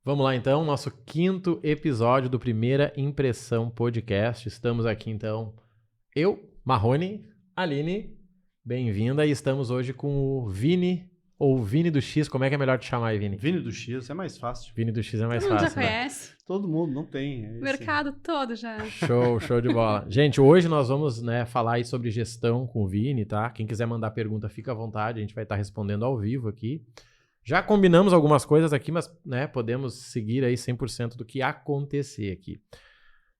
Vamos lá então, nosso 5º episódio do Primeira Impressão Podcast. Estamos aqui então, eu, Marrone, Aline, bem-vinda, e estamos hoje com o Vini, ou Vini do X, como é que é melhor te chamar aí, Vini? Vini do X é mais fácil. Vini do X é mais Todo mundo fácil, já né? conhece. Todo mundo, não tem. O mercado todo já. Show de bola. Gente, hoje nós vamos falar aí sobre gestão com o Vini, tá? Quem quiser mandar pergunta, fica à vontade, a gente vai estar respondendo ao vivo aqui. Já combinamos algumas coisas aqui, mas podemos seguir aí 100% do que acontecer aqui.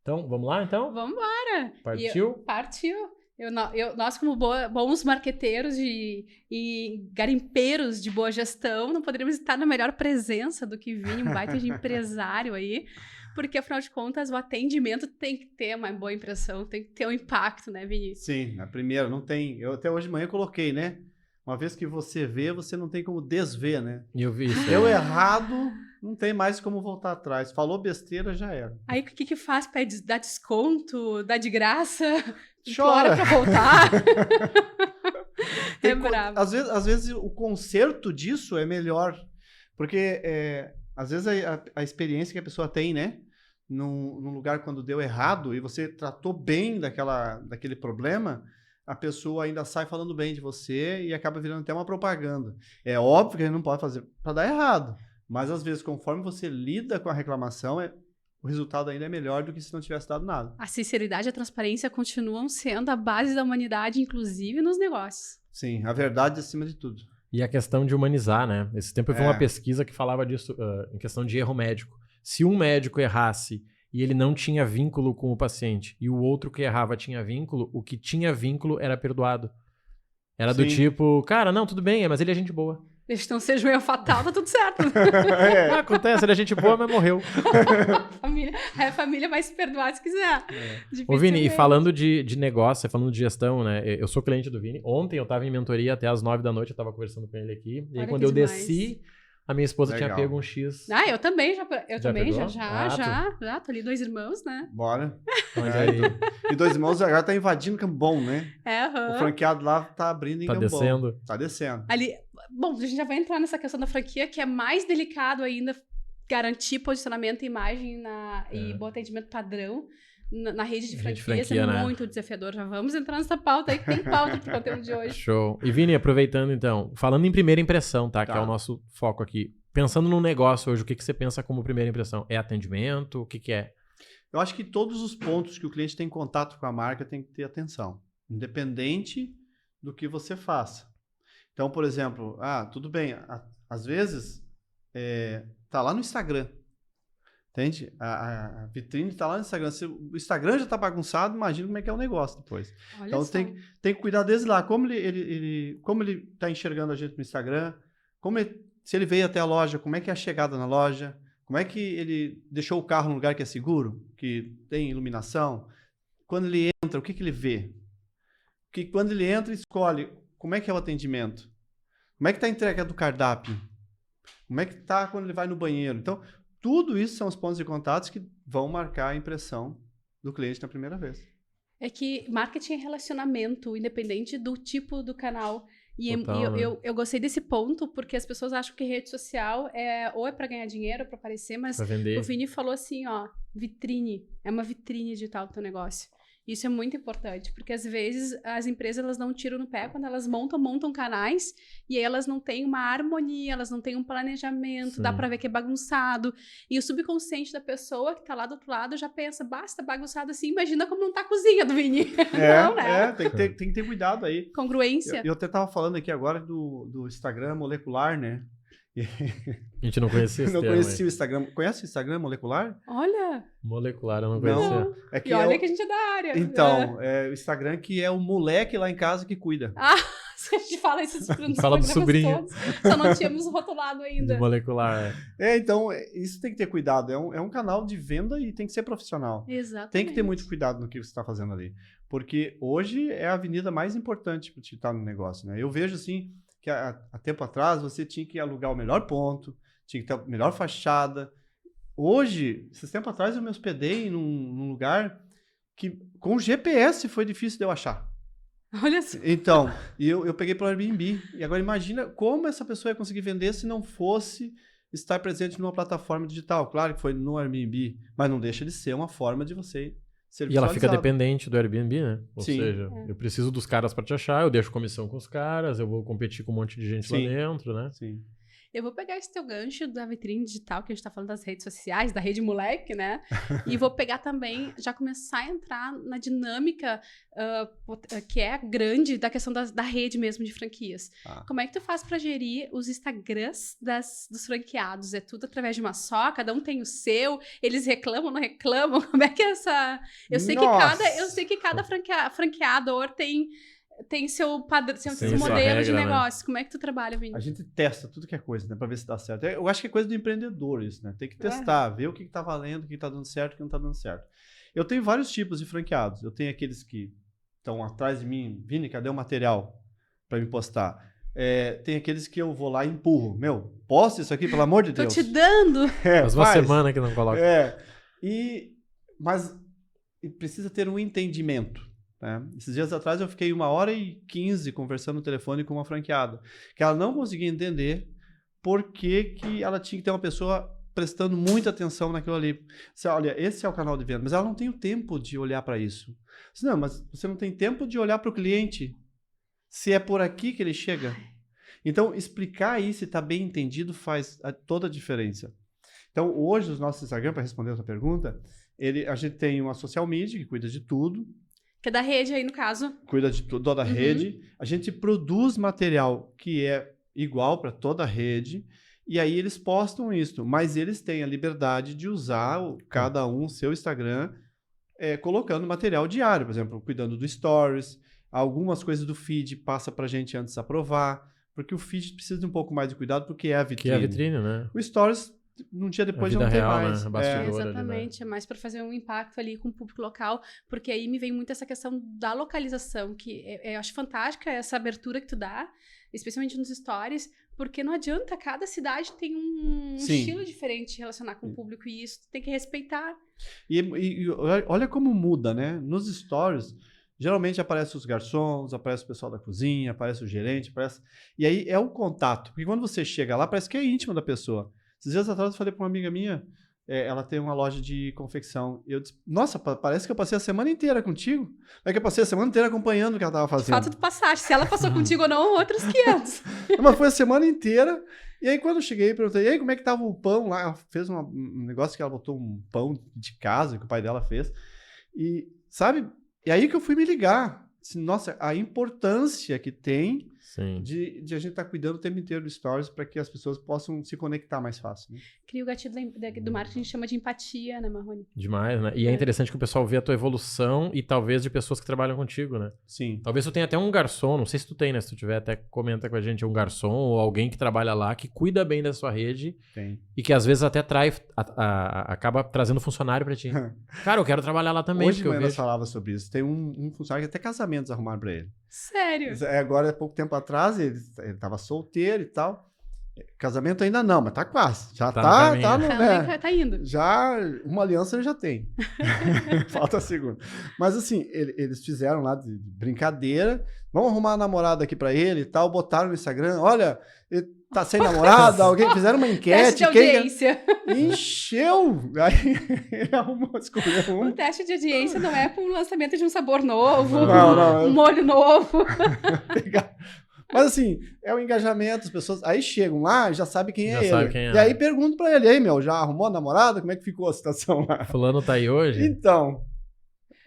Então, vamos lá então? Vamos embora. Partiu? Partiu. Nós, como bons marqueteiros e garimpeiros de boa gestão, não poderíamos estar na melhor presença do que Vini, um baita de empresário aí, porque, afinal de contas, o atendimento tem que ter uma boa impressão, tem que ter um impacto, né, Vini? Sim, a primeira não tem. Eu até hoje de manhã coloquei, né? Uma vez que você vê, você não tem como desver, né? E eu vi isso. Deu errado, não tem mais como voltar atrás. Falou besteira, já era. Aí o que faz? Pede, dá desconto? Dá de graça? Chora Implora pra voltar? É brabo. Às vezes o conserto disso é melhor. Porque às vezes a experiência que a pessoa tem, né? Num lugar quando deu errado e você tratou bem daquele problema, a pessoa ainda sai falando bem de você e acaba virando até uma propaganda. É óbvio que a gente não pode fazer para dar errado, mas às vezes, conforme você lida com a reclamação, o resultado ainda é melhor do que se não tivesse dado nada. A sinceridade e a transparência continuam sendo a base da humanidade, inclusive nos negócios. Sim, a verdade acima de tudo. E a questão de humanizar, né? Esse tempo eu vi uma pesquisa que falava disso em questão de erro médico. Se um médico errasse e ele não tinha vínculo com o paciente, e o outro que errava tinha vínculo, o que tinha vínculo era perdoado. Era do tipo, cara, não, tudo bem, mas ele é gente boa. Desde que não seja um erro fatal, tá tudo certo. Acontece, ele é gente boa, mas morreu. A família vai se perdoar se quiser. Ô Vini, e falando de negócio, falando de gestão, né? Eu sou cliente do Vini. Ontem eu tava em mentoria até as 9 da noite, eu tava conversando com ele aqui. E aí quando eu desci, a minha esposa tinha pego um X. Ah, eu também já. Já. Tô ali 2 irmãos, né? Bora. E 2 irmãos agora tá invadindo Cambon, né? O franqueado lá tá abrindo em Cambon. Tá descendo. Ali, bom, a gente já vai entrar nessa questão da franquia, que é mais delicado ainda garantir posicionamento e imagem e bom atendimento padrão na rede de franquia. Isso é muito desafiador. Já vamos entrar nessa pauta aí, que tem pauta pro conteúdo de hoje. Show. E Vini, aproveitando então, falando em primeira impressão, tá? Que é o nosso foco aqui. Pensando num negócio hoje, o que você pensa como primeira impressão? É atendimento? O que é? Eu acho que todos os pontos que o cliente tem contato com a marca tem que ter atenção, independente do que você faça. Então, por exemplo, tudo bem, às vezes tá lá no Instagram, entende? A vitrine tá lá no Instagram. Se o Instagram já tá bagunçado, imagina como é que é o negócio depois. Olha então, só. tem que cuidar desde lá. Como ele tá enxergando a gente no Instagram, se ele veio até a loja, como é que é a chegada na loja, como é que ele deixou o carro num lugar que é seguro, que tem iluminação. Quando ele entra, o que ele vê? Que quando ele entra, escolhe como é que é o atendimento. Como é que tá a entrega do cardápio? Como é que tá quando ele vai no banheiro? Então, tudo isso são os pontos de contato que vão marcar a impressão do cliente na primeira vez. É que marketing é relacionamento, independente do tipo do canal. E Total, eu gostei desse ponto, porque as pessoas acham que rede social ou é para ganhar dinheiro, ou para aparecer, mas o Vini falou assim, vitrine, é uma vitrine digital do teu negócio. Isso é muito importante, porque às vezes as empresas elas não tiram no pé quando elas montam canais e aí elas não têm uma harmonia, elas não têm um planejamento, dá pra ver que é bagunçado. E o subconsciente da pessoa que tá lá do outro lado já pensa, basta bagunçado assim, imagina como não tá a cozinha do Vini. Não, né? Tem que ter cuidado aí. Congruência. Eu até tava falando aqui agora do Instagram molecular, né? A gente não conhecia esse Não termo conhecia aí. o Instagram. Conhece o Instagram molecular? Olha! Molecular, eu não conhecia. Não. E olha que a gente é da área. Então, o Instagram que é o moleque lá em casa que cuida. A gente fala isso nos Fala do sobrinho. todos. Só não tínhamos rotulado ainda. De molecular, Então, isso tem que ter cuidado. É um canal de venda e tem que ser profissional. Exatamente. Tem que ter muito cuidado no que você está fazendo ali. Porque hoje é a avenida mais importante para te estar no negócio, né? Eu vejo assim que há tempo atrás você tinha que alugar o melhor ponto, tinha que ter a melhor fachada. Hoje, esses tempos atrás eu me hospedei num lugar que com o GPS foi difícil de eu achar. Olha só. Então, eu peguei pelo Airbnb. E agora imagina como essa pessoa ia conseguir vender se não fosse estar presente numa plataforma digital. Claro que foi no Airbnb, mas não deixa de ser uma forma de você ser visualizado. E ela fica dependente do Airbnb, né? Ou Sim. seja, eu preciso dos caras para te achar, eu deixo comissão com os caras, eu vou competir com um monte de gente lá dentro, né? Sim. Eu vou pegar esse teu gancho da vitrine digital, que a gente tá falando das redes sociais, da rede moleque, né? E vou pegar também, já começar a entrar na dinâmica que é grande da questão da rede mesmo de franquias. Como é que tu faz pra gerir os Instagrams dos franqueados? É tudo através de uma só? Cada um tem o seu? Eles reclamam, não reclamam? Como é que é essa... Eu sei que cada franqueador tem seu padrão, seu modelo regra, de negócio. Né? Como é que tu trabalha, Vini? A gente testa tudo que é coisa, né? Pra ver se dá certo. Eu acho que é coisa do empreendedor isso, né? Tem que testar, ver o que tá valendo, o que tá dando certo, o que não tá dando certo. Eu tenho vários tipos de franqueados. Eu tenho aqueles que estão atrás de mim. Vini, cadê o material pra me postar? Tem aqueles que eu vou lá e empurro. Meu, posta isso aqui, pelo amor de Deus. Tô te dando. Faz uma semana que não coloca. Mas precisa ter um entendimento. Esses dias atrás eu fiquei 1h15 conversando no telefone com uma franqueada, que ela não conseguia entender por que ela tinha que ter uma pessoa prestando muita atenção naquilo ali. Você, olha, esse é o canal de venda, mas ela não tem o tempo de olhar para isso. Não, mas você não tem tempo de olhar para o cliente, se é por aqui que ele chega. Então, explicar isso e estar bem entendido faz toda a diferença. Então, hoje, os nossos Instagram, para responder a sua pergunta, a gente tem uma social media que cuida de tudo. Que é da rede aí, no caso. Cuida de toda a rede. A gente produz material que é igual para toda a rede. E aí eles postam isso. Mas eles têm a liberdade de usar cada um o seu Instagram colocando material diário. Por exemplo, cuidando do Stories. Algumas coisas do feed passa para a gente antes de aprovar. Porque o feed precisa de um pouco mais de cuidado porque é a vitrine. Que é a vitrine, né? O Stories... um dia depois já não tem mais. Né? Exatamente, é mais para fazer um impacto ali com o público local, porque aí me vem muito essa questão da localização, que eu acho fantástica essa abertura que tu dá, especialmente nos stories, porque não adianta, cada cidade tem um estilo diferente de relacionar com o público, e isso tu tem que respeitar. E olha como muda, né? Nos stories, geralmente aparecem os garçons, aparece o pessoal da cozinha, aparece o gerente, e aí é o contato, porque quando você chega lá, parece que é íntimo da pessoa. Esses dias atrás eu falei para uma amiga minha, ela tem uma loja de confecção. E eu disse, nossa, parece que eu passei a semana inteira contigo. É que eu passei a semana inteira acompanhando o que ela estava fazendo. Fato de passagem, se ela passou contigo ou não, outros 500. Mas foi a semana inteira. E aí quando eu cheguei, perguntei, e aí como é que tava o pão lá? Ela fez um negócio que ela botou um pão de casa, que o pai dela fez. E, sabe, e aí que eu fui me ligar. Assim, nossa, a importância que tem de a gente estar cuidando o tempo inteiro do Stories para que as pessoas possam se conectar mais fácil. Né? Cria o gatilho do marketing, a gente chama de empatia, né, Marrone? Demais, né? E é interessante que o pessoal vê a tua evolução e talvez de pessoas que trabalham contigo, né? Sim. Talvez tu tenha até um garçom, não sei se tu tem, né? Se tu tiver, até comenta com a gente, um garçom ou alguém que trabalha lá, que cuida bem da sua rede. Tem. E que às vezes até acaba trazendo funcionário pra ti. Cara, eu quero trabalhar lá também. Hoje nós falava sobre isso. Tem um funcionário que até casamentos arrumaram pra ele. Sério? Agora, há pouco tempo atrás, ele tava solteiro e tal. Casamento ainda não, mas tá quase. Já tá indo. Já, uma aliança ele já tem. Falta a segunda. Mas assim, eles fizeram lá de brincadeira. Vamos arrumar uma namorada aqui pra ele e tal. Botaram no Instagram. Olha, ele tá sem namorada. Fizeram uma enquete. Teste de audiência. Encheu. Aí ele arrumou, escolheu um. O teste de audiência não é para um lançamento de um sabor novo, não, um molho novo. Mas assim, é o engajamento, as pessoas aí chegam lá e já sabem quem é ele. Quem é. E aí pergunto pra ele, aí meu, já arrumou a namorada? Como é que ficou a situação lá? Fulano tá aí hoje? Então.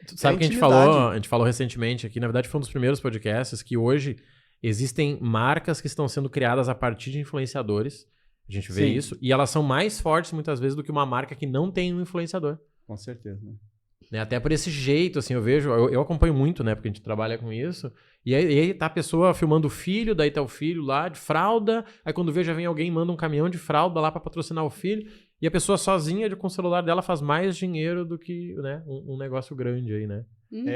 Tu sabe que a gente falou recentemente aqui, na verdade foi um dos primeiros podcasts, que hoje existem marcas que estão sendo criadas a partir de influenciadores. A gente vê isso. E elas são mais fortes muitas vezes do que uma marca que não tem um influenciador. Com certeza, né? Até por esse jeito, assim, eu acompanho muito, né? Porque a gente trabalha com isso. E aí tá a pessoa filmando o filho, daí tá o filho lá de fralda. Aí quando vê, já vem alguém, manda um caminhão de fralda lá pra patrocinar o filho. E a pessoa sozinha, com o celular dela, faz mais dinheiro do que, né, um negócio grande aí, né? Uhum.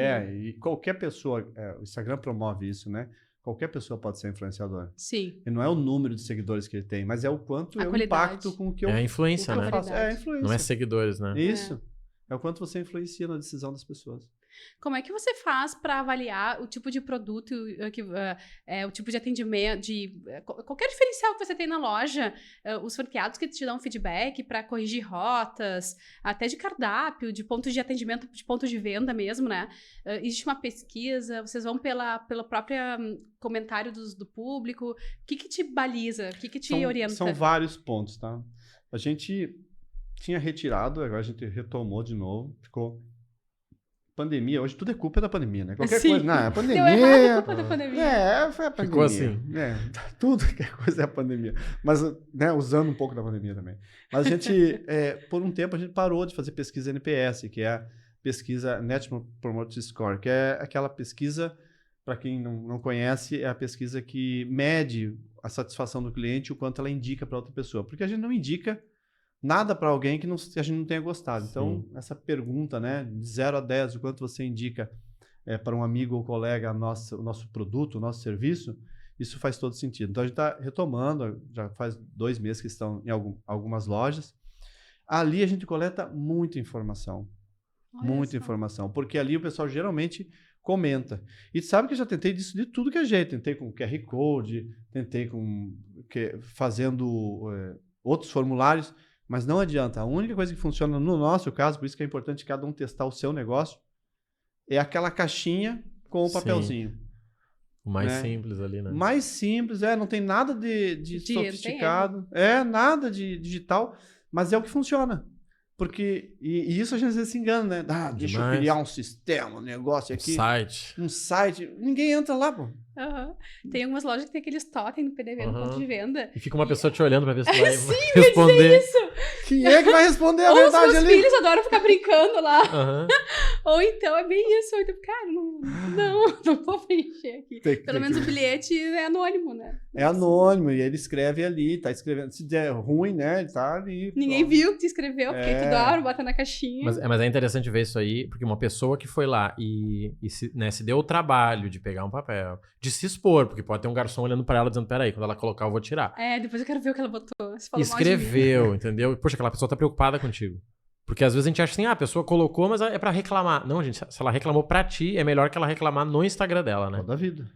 E qualquer pessoa, o Instagram promove isso, né? Qualquer pessoa pode ser influenciador. Sim. E não é o número de seguidores que ele tem, mas é o quanto é o impacto com o que eu faço. É a influência, né? É a influência. Não é seguidores, né? Isso. É o quanto você influencia na decisão das pessoas. Como é que você faz para avaliar o tipo de produto, o tipo de atendimento, qualquer diferencial que você tem na loja, os franqueados que te dão feedback para corrigir rotas, até de cardápio, de pontos de atendimento, de pontos de venda mesmo, né? Existe uma pesquisa, vocês vão pelo próprio comentário do público. O que te baliza? O que te orienta? São vários pontos, tá? A gente tinha retirado, agora a gente retomou de novo, ficou... Pandemia, hoje tudo é culpa da pandemia, né? Qualquer coisa, não, a pandemia... Deu errado, é culpa da pandemia. Foi a pandemia. Ficou assim. Tudo que é coisa é a pandemia. Mas, né, usando um pouco da pandemia também. Mas a gente, por um tempo, a gente parou de fazer pesquisa NPS, que é a pesquisa Net Promoter Score, que é aquela pesquisa, para quem não conhece, é a pesquisa que mede a satisfação do cliente, o quanto ela indica para outra pessoa. Porque a gente não indica nada para alguém que a gente não tenha gostado. Então, essa pergunta, né, de 0 a 10, o quanto você indica para um amigo ou colega o nosso produto, o nosso serviço, isso faz todo sentido. Então, a gente está retomando, já faz 2 meses que estão em algumas lojas. Ali a gente coleta muita informação. Muita informação. Porque ali o pessoal geralmente comenta. E sabe que eu já tentei disso de tudo que é jeito. Tentei com QR Code, tentei fazendo outros formulários. Mas não adianta. A única coisa que funciona no nosso caso, por isso que é importante cada um testar o seu negócio, é aquela caixinha com o papelzinho. O mais simples ali, né? Mais simples, não tem nada de sofisticado. Nada de digital, mas é o que funciona. Porque, e isso a gente às vezes se engana, né? Deixa eu criar um sistema, um negócio aqui. Um site. Ninguém entra lá, pô. Tem algumas lojas que tem aqueles totem no PDV, no ponto de venda. E fica uma pessoa te olhando pra ver se vai responder. Quem é que vai responder a verdade ali? Os meus filhos adoram ficar brincando lá. Ou então é bem isso. Ou então, cara, não vou preencher aqui. Pelo menos o bilhete é anônimo, né? É anônimo, e ele escreve ali, tá escrevendo. Se der ruim, né, ele tá ali. Ninguém viu que te escreveu, porque tu adora, bota na caixinha. Mas é interessante ver isso aí, porque uma pessoa que foi lá e se deu o trabalho de pegar um papel, de se expor, porque pode ter um garçom olhando pra ela dizendo, peraí, quando ela colocar eu vou tirar. Depois eu quero ver o que ela botou. Escreveu, entendeu? Poxa, aquela pessoa tá preocupada contigo. Porque às vezes a gente acha assim, a pessoa colocou, mas é pra reclamar. Não, gente, se ela reclamou pra ti, é melhor que ela reclamar no Instagram dela, né? Toda a vida.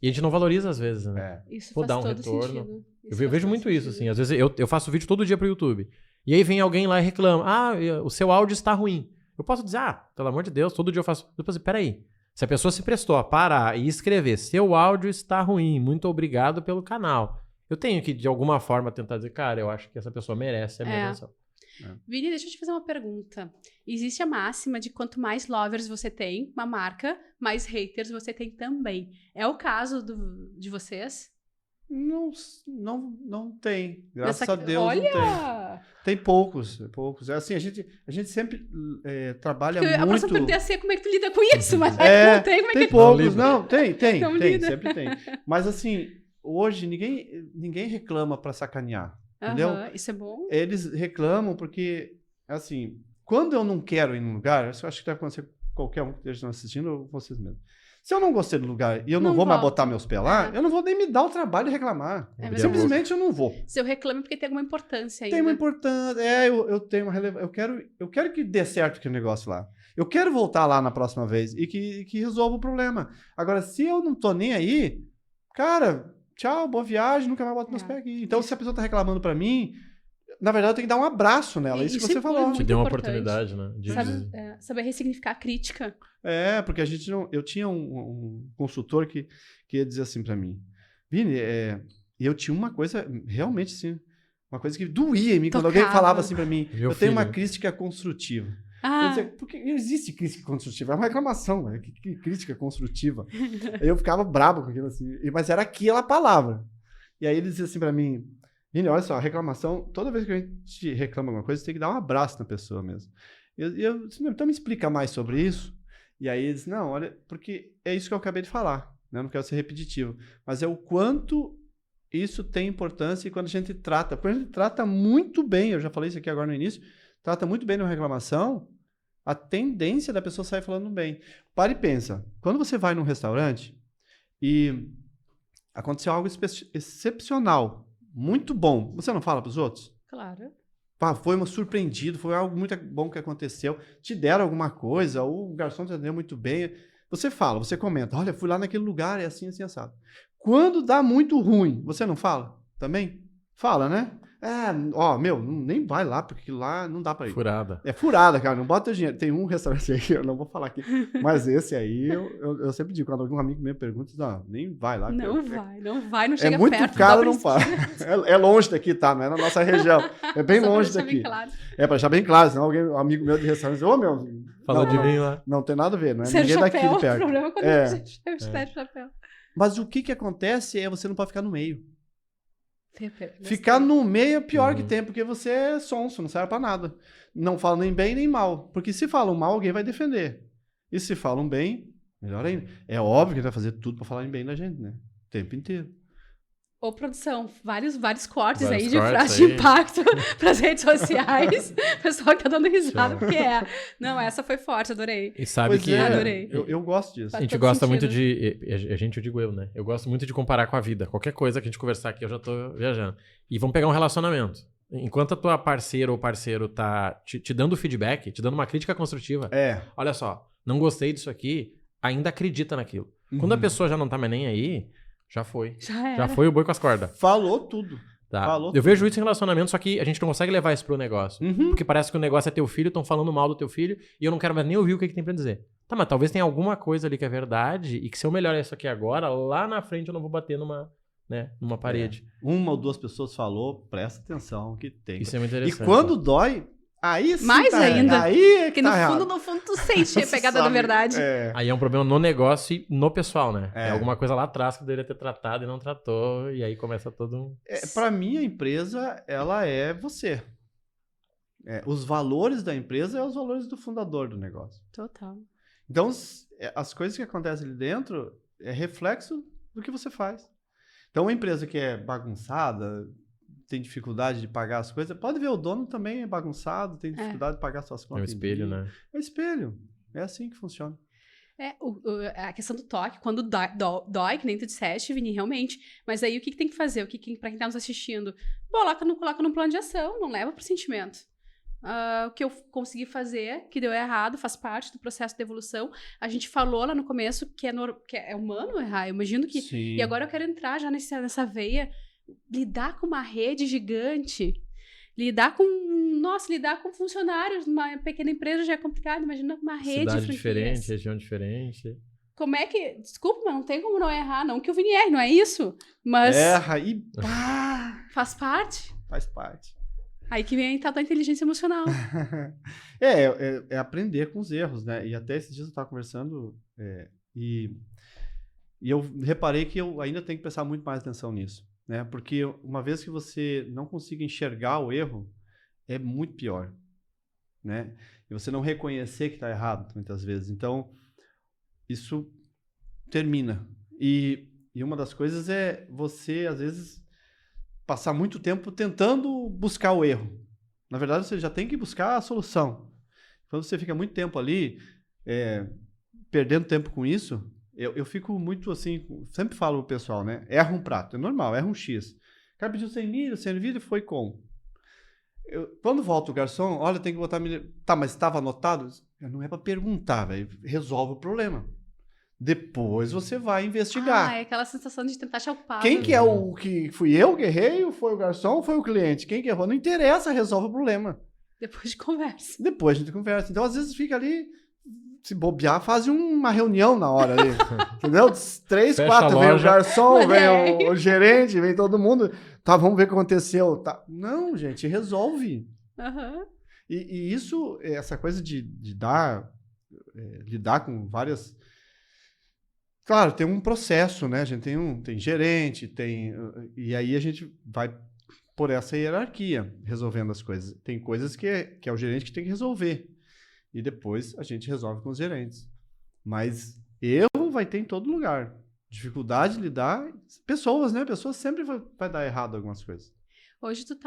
E a gente não valoriza às vezes, né? Isso faz dar um todo retorno. Sentido. Eu vejo muito isso, assim. Às vezes eu faço vídeo todo dia pro YouTube. E aí vem alguém lá e reclama, o seu áudio está ruim. Eu posso dizer, pelo amor de Deus, todo dia eu faço. Depois, peraí. Se a pessoa se prestou a parar e escrever, seu áudio está ruim, muito obrigado pelo canal. Eu tenho que, de alguma forma, tentar dizer, cara, eu acho que essa pessoa merece a minha atenção. Vini, deixa eu te fazer uma pergunta. Existe a máxima de quanto mais lovers você tem, uma marca, mais haters você tem também. É o caso de vocês? Não tem. Graças a Deus não tem. Tem poucos. É assim, a gente sempre trabalha muito... A próxima pergunta ia ser como é que tu lida com isso, mas não tem como é que... Tem poucos, tem, sempre tem. Mas assim, hoje ninguém reclama pra sacanear. Entendeu? Isso é bom. Eles reclamam porque, assim, quando eu não quero ir num lugar, eu acho que deve acontecer com qualquer um que esteja assistindo ou vocês mesmos. Se eu não gostei do lugar e eu não vou mais botar meus pés lá, eu não vou nem me dar o trabalho de reclamar. Simplesmente eu não vou. Se eu reclamo é porque tem alguma importância ainda. Tem uma importância. Eu tenho uma relevância. Eu quero que dê certo aquele negócio lá. Eu quero voltar lá na próxima vez e que resolva o problema. Agora, se eu não tô nem aí, cara... Tchau, boa viagem, nunca mais boto meus pés aqui. Então, se a pessoa tá reclamando pra mim, na verdade, eu tenho que dar um abraço nela. Isso que você falou. Te deu uma oportunidade, né? Saber ressignificar a crítica. Porque eu tinha um consultor que ia dizer assim pra mim, Vini, eu tinha uma coisa, realmente assim, uma coisa que doía em mim, quando alguém falava assim pra mim, tenho uma crítica construtiva. Porque existe crítica construtiva, é uma reclamação, né? Que crítica construtiva. Eu ficava brabo com aquilo assim, mas era aquela palavra. E aí ele dizia assim pra mim, Vini, olha só, a reclamação, toda vez que a gente reclama alguma coisa, você tem que dar um abraço na pessoa mesmo. Eu disse, então me explica mais sobre isso. E aí ele disse, não, olha, porque é isso que eu acabei de falar, né? Eu não quero ser repetitivo, mas é o quanto isso tem importância e quando a gente trata muito bem, eu já falei isso aqui agora no início, trata muito bem numa reclamação, a tendência da pessoa sair falando bem. Para e pensa. Quando você vai num restaurante e aconteceu algo excepcional, muito bom, você não fala para os outros? Claro. foi surpreendido, foi algo muito bom que aconteceu, te deram alguma coisa, o garçom te atendeu muito bem, você fala, você comenta, olha, fui lá naquele lugar, é assim, assim, assado. Quando dá muito ruim, você não fala também? Fala, né? Nem vai lá, porque lá não dá pra ir. Furada. É furada, cara, não bota teu dinheiro. Tem um restaurante aí, eu não vou falar aqui, mas esse aí, eu sempre digo, quando algum amigo meu pergunta, nem vai lá. Não vai, não chega perto. É muito caro, não fala. É longe daqui, tá? Não é na nossa região. É bem longe daqui. Claro. É pra deixar bem claro, senão um amigo meu de restaurante diz, fala de mim lá. Não tem nada a ver, não é Ser ninguém chapéu, daqui de perto. O problema é quando a gente pede chapéu. Mas o que acontece é você não pode ficar no meio. Ficar no meio é pior que tem, porque você é sonso, não serve pra nada. Não fala nem bem nem mal. Porque se falam mal, alguém vai defender. E se falam bem, melhor ainda. É óbvio que ele vai fazer tudo pra falarem bem da gente, né? O tempo inteiro. Ô, produção, vários cortes aí de frase de impacto pras redes sociais. O pessoal que tá dando risada, porque Não, essa foi forte, adorei. E sabe que... adorei. Eu gosto disso. A gente gosta muito de... eu digo eu, né? Eu gosto muito de comparar com a vida. Qualquer coisa que a gente conversar aqui, eu já tô viajando. E vamos pegar um relacionamento. Enquanto a tua parceira ou parceiro tá te dando feedback, te dando uma crítica construtiva, olha só, não gostei disso aqui, ainda acredita naquilo. Quando a pessoa já não tá mais nem aí... Já foi. Já foi o boi com as cordas. Falou tudo. Tá. Eu vejo isso em relacionamento, só que a gente não consegue levar isso pro negócio. Porque parece que o negócio é teu filho, estão falando mal do teu filho, e eu não quero mais nem ouvir o que tem pra dizer. Tá, mas talvez tenha alguma coisa ali que é verdade, e que se eu melhorar isso aqui agora, lá na frente eu não vou bater numa parede. Uma ou duas pessoas falou, presta atenção que tem. Isso é muito interessante. E quando dói, aí sim mais ainda. Aí é que no fundo tu sente a pegada da verdade. Aí é um problema no negócio e no pessoal, né? É alguma coisa lá atrás que deveria ter tratado e não tratou, e aí começa todo um... Pra mim, a empresa, ela é você. Os valores da empresa são os valores do fundador do negócio. Total. Então, as coisas que acontecem ali dentro é reflexo do que você faz. Então, uma empresa que é bagunçada, tem dificuldade de pagar as coisas, pode ver, o dono também é bagunçado, tem dificuldade de pagar suas contas. É um espelho, né? É um espelho. É assim que funciona. A questão do toque, quando dói, que nem tu disseste, Vini, realmente. Mas aí o que tem que fazer? Pra quem tá nos assistindo? Coloca no plano de ação, não leva pro sentimento. O que eu consegui fazer, que deu errado, faz parte do processo de evolução. A gente falou lá no começo que é humano errar, eu imagino que... Sim. E agora eu quero entrar já nessa veia, lidar com uma rede gigante, lidar com funcionários, uma pequena empresa já é complicado, imagina uma rede de cidade diferente, região diferente. Como é que... Desculpa, mas não tem como não errar, não que o Vini erre, não é isso? Mas... Erra e pá! Faz parte. Faz parte. Aí que vem a tua inteligência emocional. É aprender com os erros, né? E até esses dias eu estava conversando e eu reparei que eu ainda tenho que prestar muito mais atenção nisso, né? Porque uma vez que você não consiga enxergar o erro, é muito pior, né? E você não reconhecer que está errado, muitas vezes. Então, isso termina. E uma das coisas é você, às vezes, passar muito tempo tentando buscar o erro. Na verdade, você já tem que buscar a solução. Quando você fica muito tempo ali, perdendo tempo com isso, eu fico muito assim, sempre falo pro pessoal, né? Erra um prato, é normal, erra um X. O cara pediu 100 milho, servido e foi com. Quando volta o garçom, olha, tem que botar milho. Tá, mas estava anotado? Não é para perguntar, velho. Resolve o problema. Depois você vai investigar. É aquela sensação de tentar achar o culpado. Quem que é o que... Fui eu que errei? Ou foi o garçom ou foi o cliente? Quem que errou? Não interessa, resolve o problema. Depois de conversa. Depois a gente conversa. Então, às vezes, fica ali, se bobear, faz uma reunião na hora ali. Entendeu? 3, 4, vem o garçom, vem o gerente, vem todo mundo. Tá, vamos ver o que aconteceu. Tá. Não, gente, resolve. Uhum. E isso, essa coisa de lidar com várias... Claro, tem um processo, né? A gente tem gerente, e aí a gente vai por essa hierarquia resolvendo as coisas. Tem coisas que é o gerente que tem que resolver. E depois a gente resolve com os gerentes. Mas erro vai ter em todo lugar. Dificuldade de lidar. Pessoas, né? Pessoas sempre vai dar errado algumas coisas. Hoje tu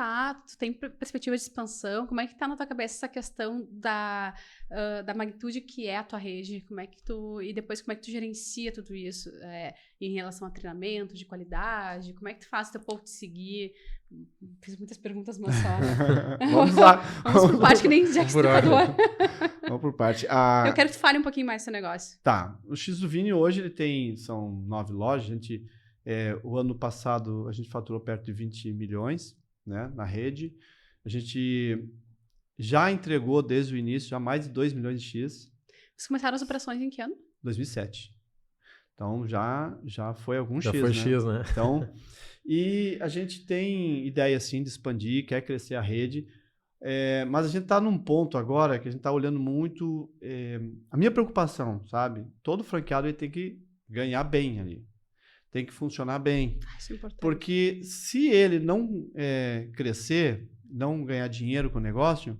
tem perspectiva de expansão, como é que tá na tua cabeça essa questão da magnitude que é a tua rede, e depois como é que tu gerencia tudo isso, em relação a treinamento, de qualidade, como é que tu faz o teu povo te seguir, Fiz muitas perguntas, mas só. Vamos lá. Vamos por parte que nem Jack Stripador. Vamos por parte. Eu quero que tu fale um pouquinho mais do seu negócio. Tá. O X do Vini hoje são 9 lojas. O ano passado a gente faturou perto de 20 milhões, né, na rede. A gente já entregou desde o início já mais de 2 milhões de X. Vocês começaram as operações em que ano? 2007. Então já foi algum já X, foi né? X, né? Então, e a gente tem ideia, assim, de expandir, quer crescer a rede, mas a gente está num ponto agora que a gente está olhando muito... a minha preocupação, sabe? Todo franqueado ele tem que ganhar bem ali. Tem que funcionar bem. Isso é importante. Porque se ele não crescer, não ganhar dinheiro com o negócio,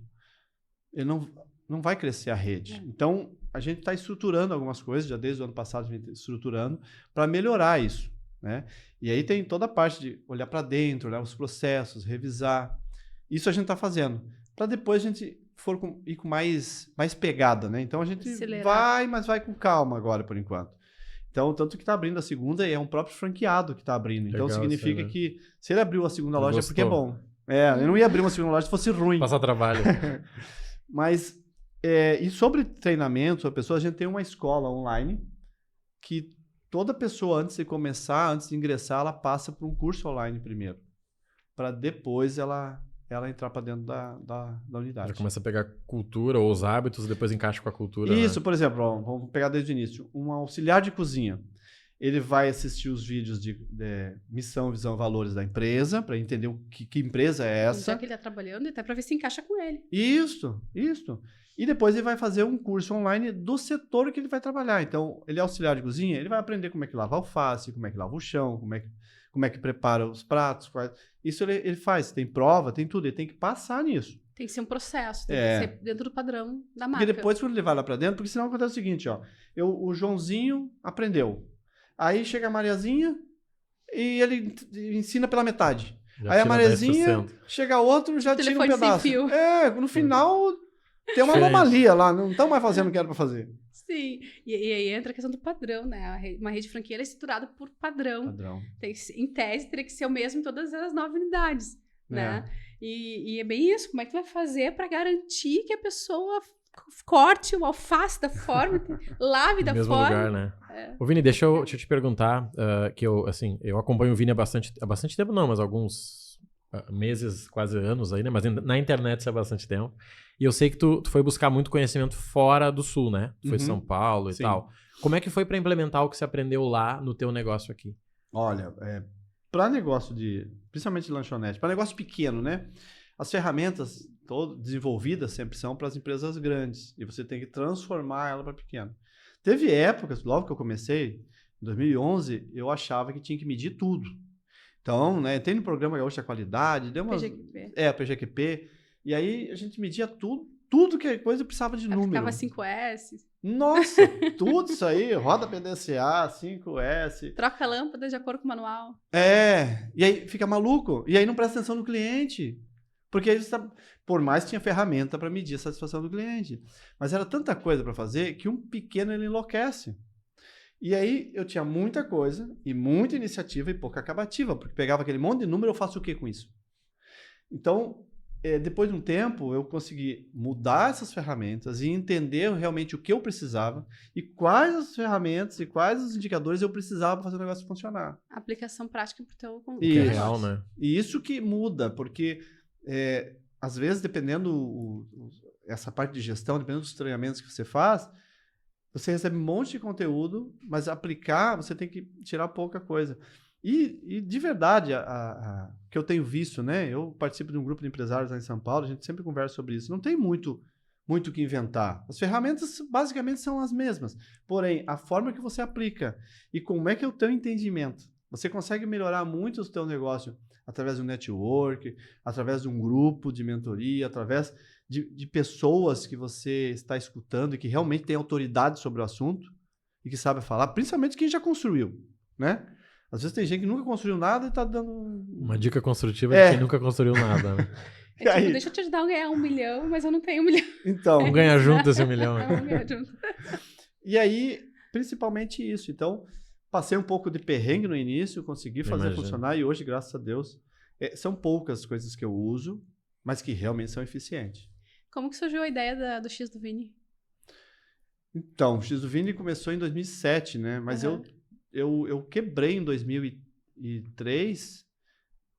ele não vai crescer a rede. Então, a gente está estruturando algumas coisas, já desde o ano passado a gente está estruturando, para melhorar isso, né? E aí tem toda a parte de olhar para dentro, olhar os processos, revisar. Isso a gente está fazendo. Para depois a gente ir com mais pegada, né? Então a gente vai, mas vai com calma agora, por enquanto. Então, tanto que está abrindo a segunda e é um próprio franqueado que está abrindo. Então, legal, significa que se ele abriu a segunda loja gostou. é porque é bom. Eu não ia abrir uma segunda loja se fosse ruim. Passar trabalho. Mas, e sobre treinamento, a gente tem uma escola online que toda pessoa, antes de ingressar, ela passa por um curso online primeiro. Para depois ela entrar para dentro da unidade. Já começa a pegar cultura ou os hábitos e depois encaixa com a cultura. Isso, né? Por exemplo, vamos pegar desde o início. Um auxiliar de cozinha. Ele vai assistir os vídeos de missão, visão, valores da empresa, para entender que empresa é essa. Onde é que ele está trabalhando e até para ver se encaixa com ele. Isso. E depois ele vai fazer um curso online do setor que ele vai trabalhar. Então, ele é auxiliar de cozinha, ele vai aprender como é que lava alface, como é que lava o chão, como é que prepara os pratos. Isso ele faz, tem prova, tem tudo, ele tem que passar nisso. Tem que ser um processo, tem que ser dentro do padrão da marca. Porque depois, quando ele vai lá para dentro, porque senão acontece o seguinte, o Joãozinho aprendeu. Aí chega a Mariazinha e ele ensina pela metade. Já aí a Mariazinha, 10%. chega outro, já tira um pedaço. Sem fio. No final tem uma anomalia lá, não estão mais fazendo o que era para fazer. Sim, e aí entra a questão do padrão, né? Uma rede franqueira é estruturada por padrão. Em tese, teria que ser o mesmo em todas as 9 unidades, né? E é bem isso, como é que tu vai fazer para garantir que a pessoa corte o alface da forma, lave da mesmo forma. lugar, né? Ô, Vini, deixa eu te perguntar, que eu acompanho o Vini há bastante tempo, não, mas alguns meses, quase anos aí, né? Mas na internet isso há bastante tempo. E eu sei que tu foi buscar muito conhecimento fora do Sul, né? Tu foi São Paulo e tal. Como é que foi para implementar o que você aprendeu lá no teu negócio aqui? Olha, para negócio principalmente de lanchonete, para negócio pequeno, né? As ferramentas desenvolvidas sempre são para as empresas grandes e você tem que transformar ela para pequeno. Teve épocas, logo que eu comecei, em 2011, eu achava que tinha que medir tudo. Então, né, tem no programa Gaúcho da Qualidade, deu umas... PGQP. PGQP. E aí a gente media tudo que coisa precisava de número. Ficava 5S. Nossa, tudo isso aí, roda PDCA, 5S. Troca a lâmpada de acordo com o manual. E aí fica maluco. E aí não presta atenção no cliente. Porque aí por mais que tinha ferramenta para medir a satisfação do cliente. Mas era tanta coisa para fazer que um pequeno ele enlouquece. E aí eu tinha muita coisa e muita iniciativa e pouca acabativa, porque pegava aquele monte de número, eu faço o que com isso? Então, depois de um tempo, eu consegui mudar essas ferramentas e entender realmente o que eu precisava e quais as ferramentas e quais os indicadores eu precisava para fazer o negócio funcionar. Aplicação prática para o teu Que é real, né? E isso que muda, porque às vezes, dependendo essa parte de gestão, dependendo dos treinamentos que você faz, você recebe um monte de conteúdo, mas aplicar, você tem que tirar pouca coisa. E de verdade, que eu tenho visto, né? Eu participo de um grupo de empresários lá em São Paulo, a gente sempre conversa sobre isso. Não tem muito o que inventar. As ferramentas basicamente são as mesmas. Porém, a forma que você aplica e como é que é o teu entendimento. Você consegue melhorar muito o teu negócio através do network, através de um grupo de mentoria, através de pessoas que você está escutando e que realmente tem autoridade sobre o assunto e que sabe falar, principalmente quem já construiu, né? Às vezes tem gente que nunca construiu nada e está dando... Uma dica construtiva de quem nunca construiu nada. Né? Deixa eu te ajudar a ganhar 1 milhão, mas eu não tenho 1 milhão. Então... Vamos ganhar junto esse 1 milhão. Vamos ganhar junto. E aí, principalmente isso. Então, passei um pouco de perrengue no início, consegui fazer funcionar e hoje, graças a Deus, São poucas coisas que eu uso, mas que realmente são eficientes. Como que surgiu a ideia do X do Vini? Então, o X do Vini começou em 2007, né? Mas eu quebrei em 2003,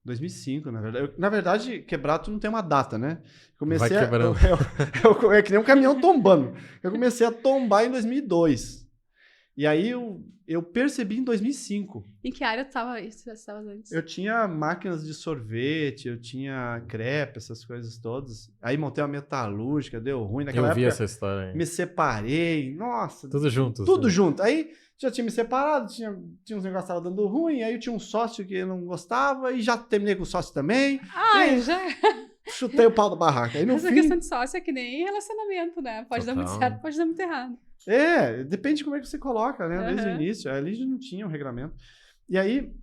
2005, na verdade. Na verdade, quebrar tu não tem uma data, né? Vai quebrando. É que nem um caminhão tombando. Eu comecei a tombar em 2002. E aí eu percebi em 2005. Em que área tu estava antes? Eu tinha máquinas de sorvete, eu tinha crepe, essas coisas todas. Aí montei uma metalúrgica, deu ruim. Naquela época, essa história aí. Me separei. Nossa. Tudo junto. Tudo junto. Aí já tinha me separado, tinha uns negócios que estavam dando ruim. Aí eu tinha um sócio que eu não gostava e já terminei com o sócio também. Já... Chutei o pau da barraca. Aí, Essa questão de sócio é que nem relacionamento, né? Pode dar muito certo, pode dar muito errado. Depende de como é que você coloca, né? Desde o início. Ali já não tinha um regramento. E aí,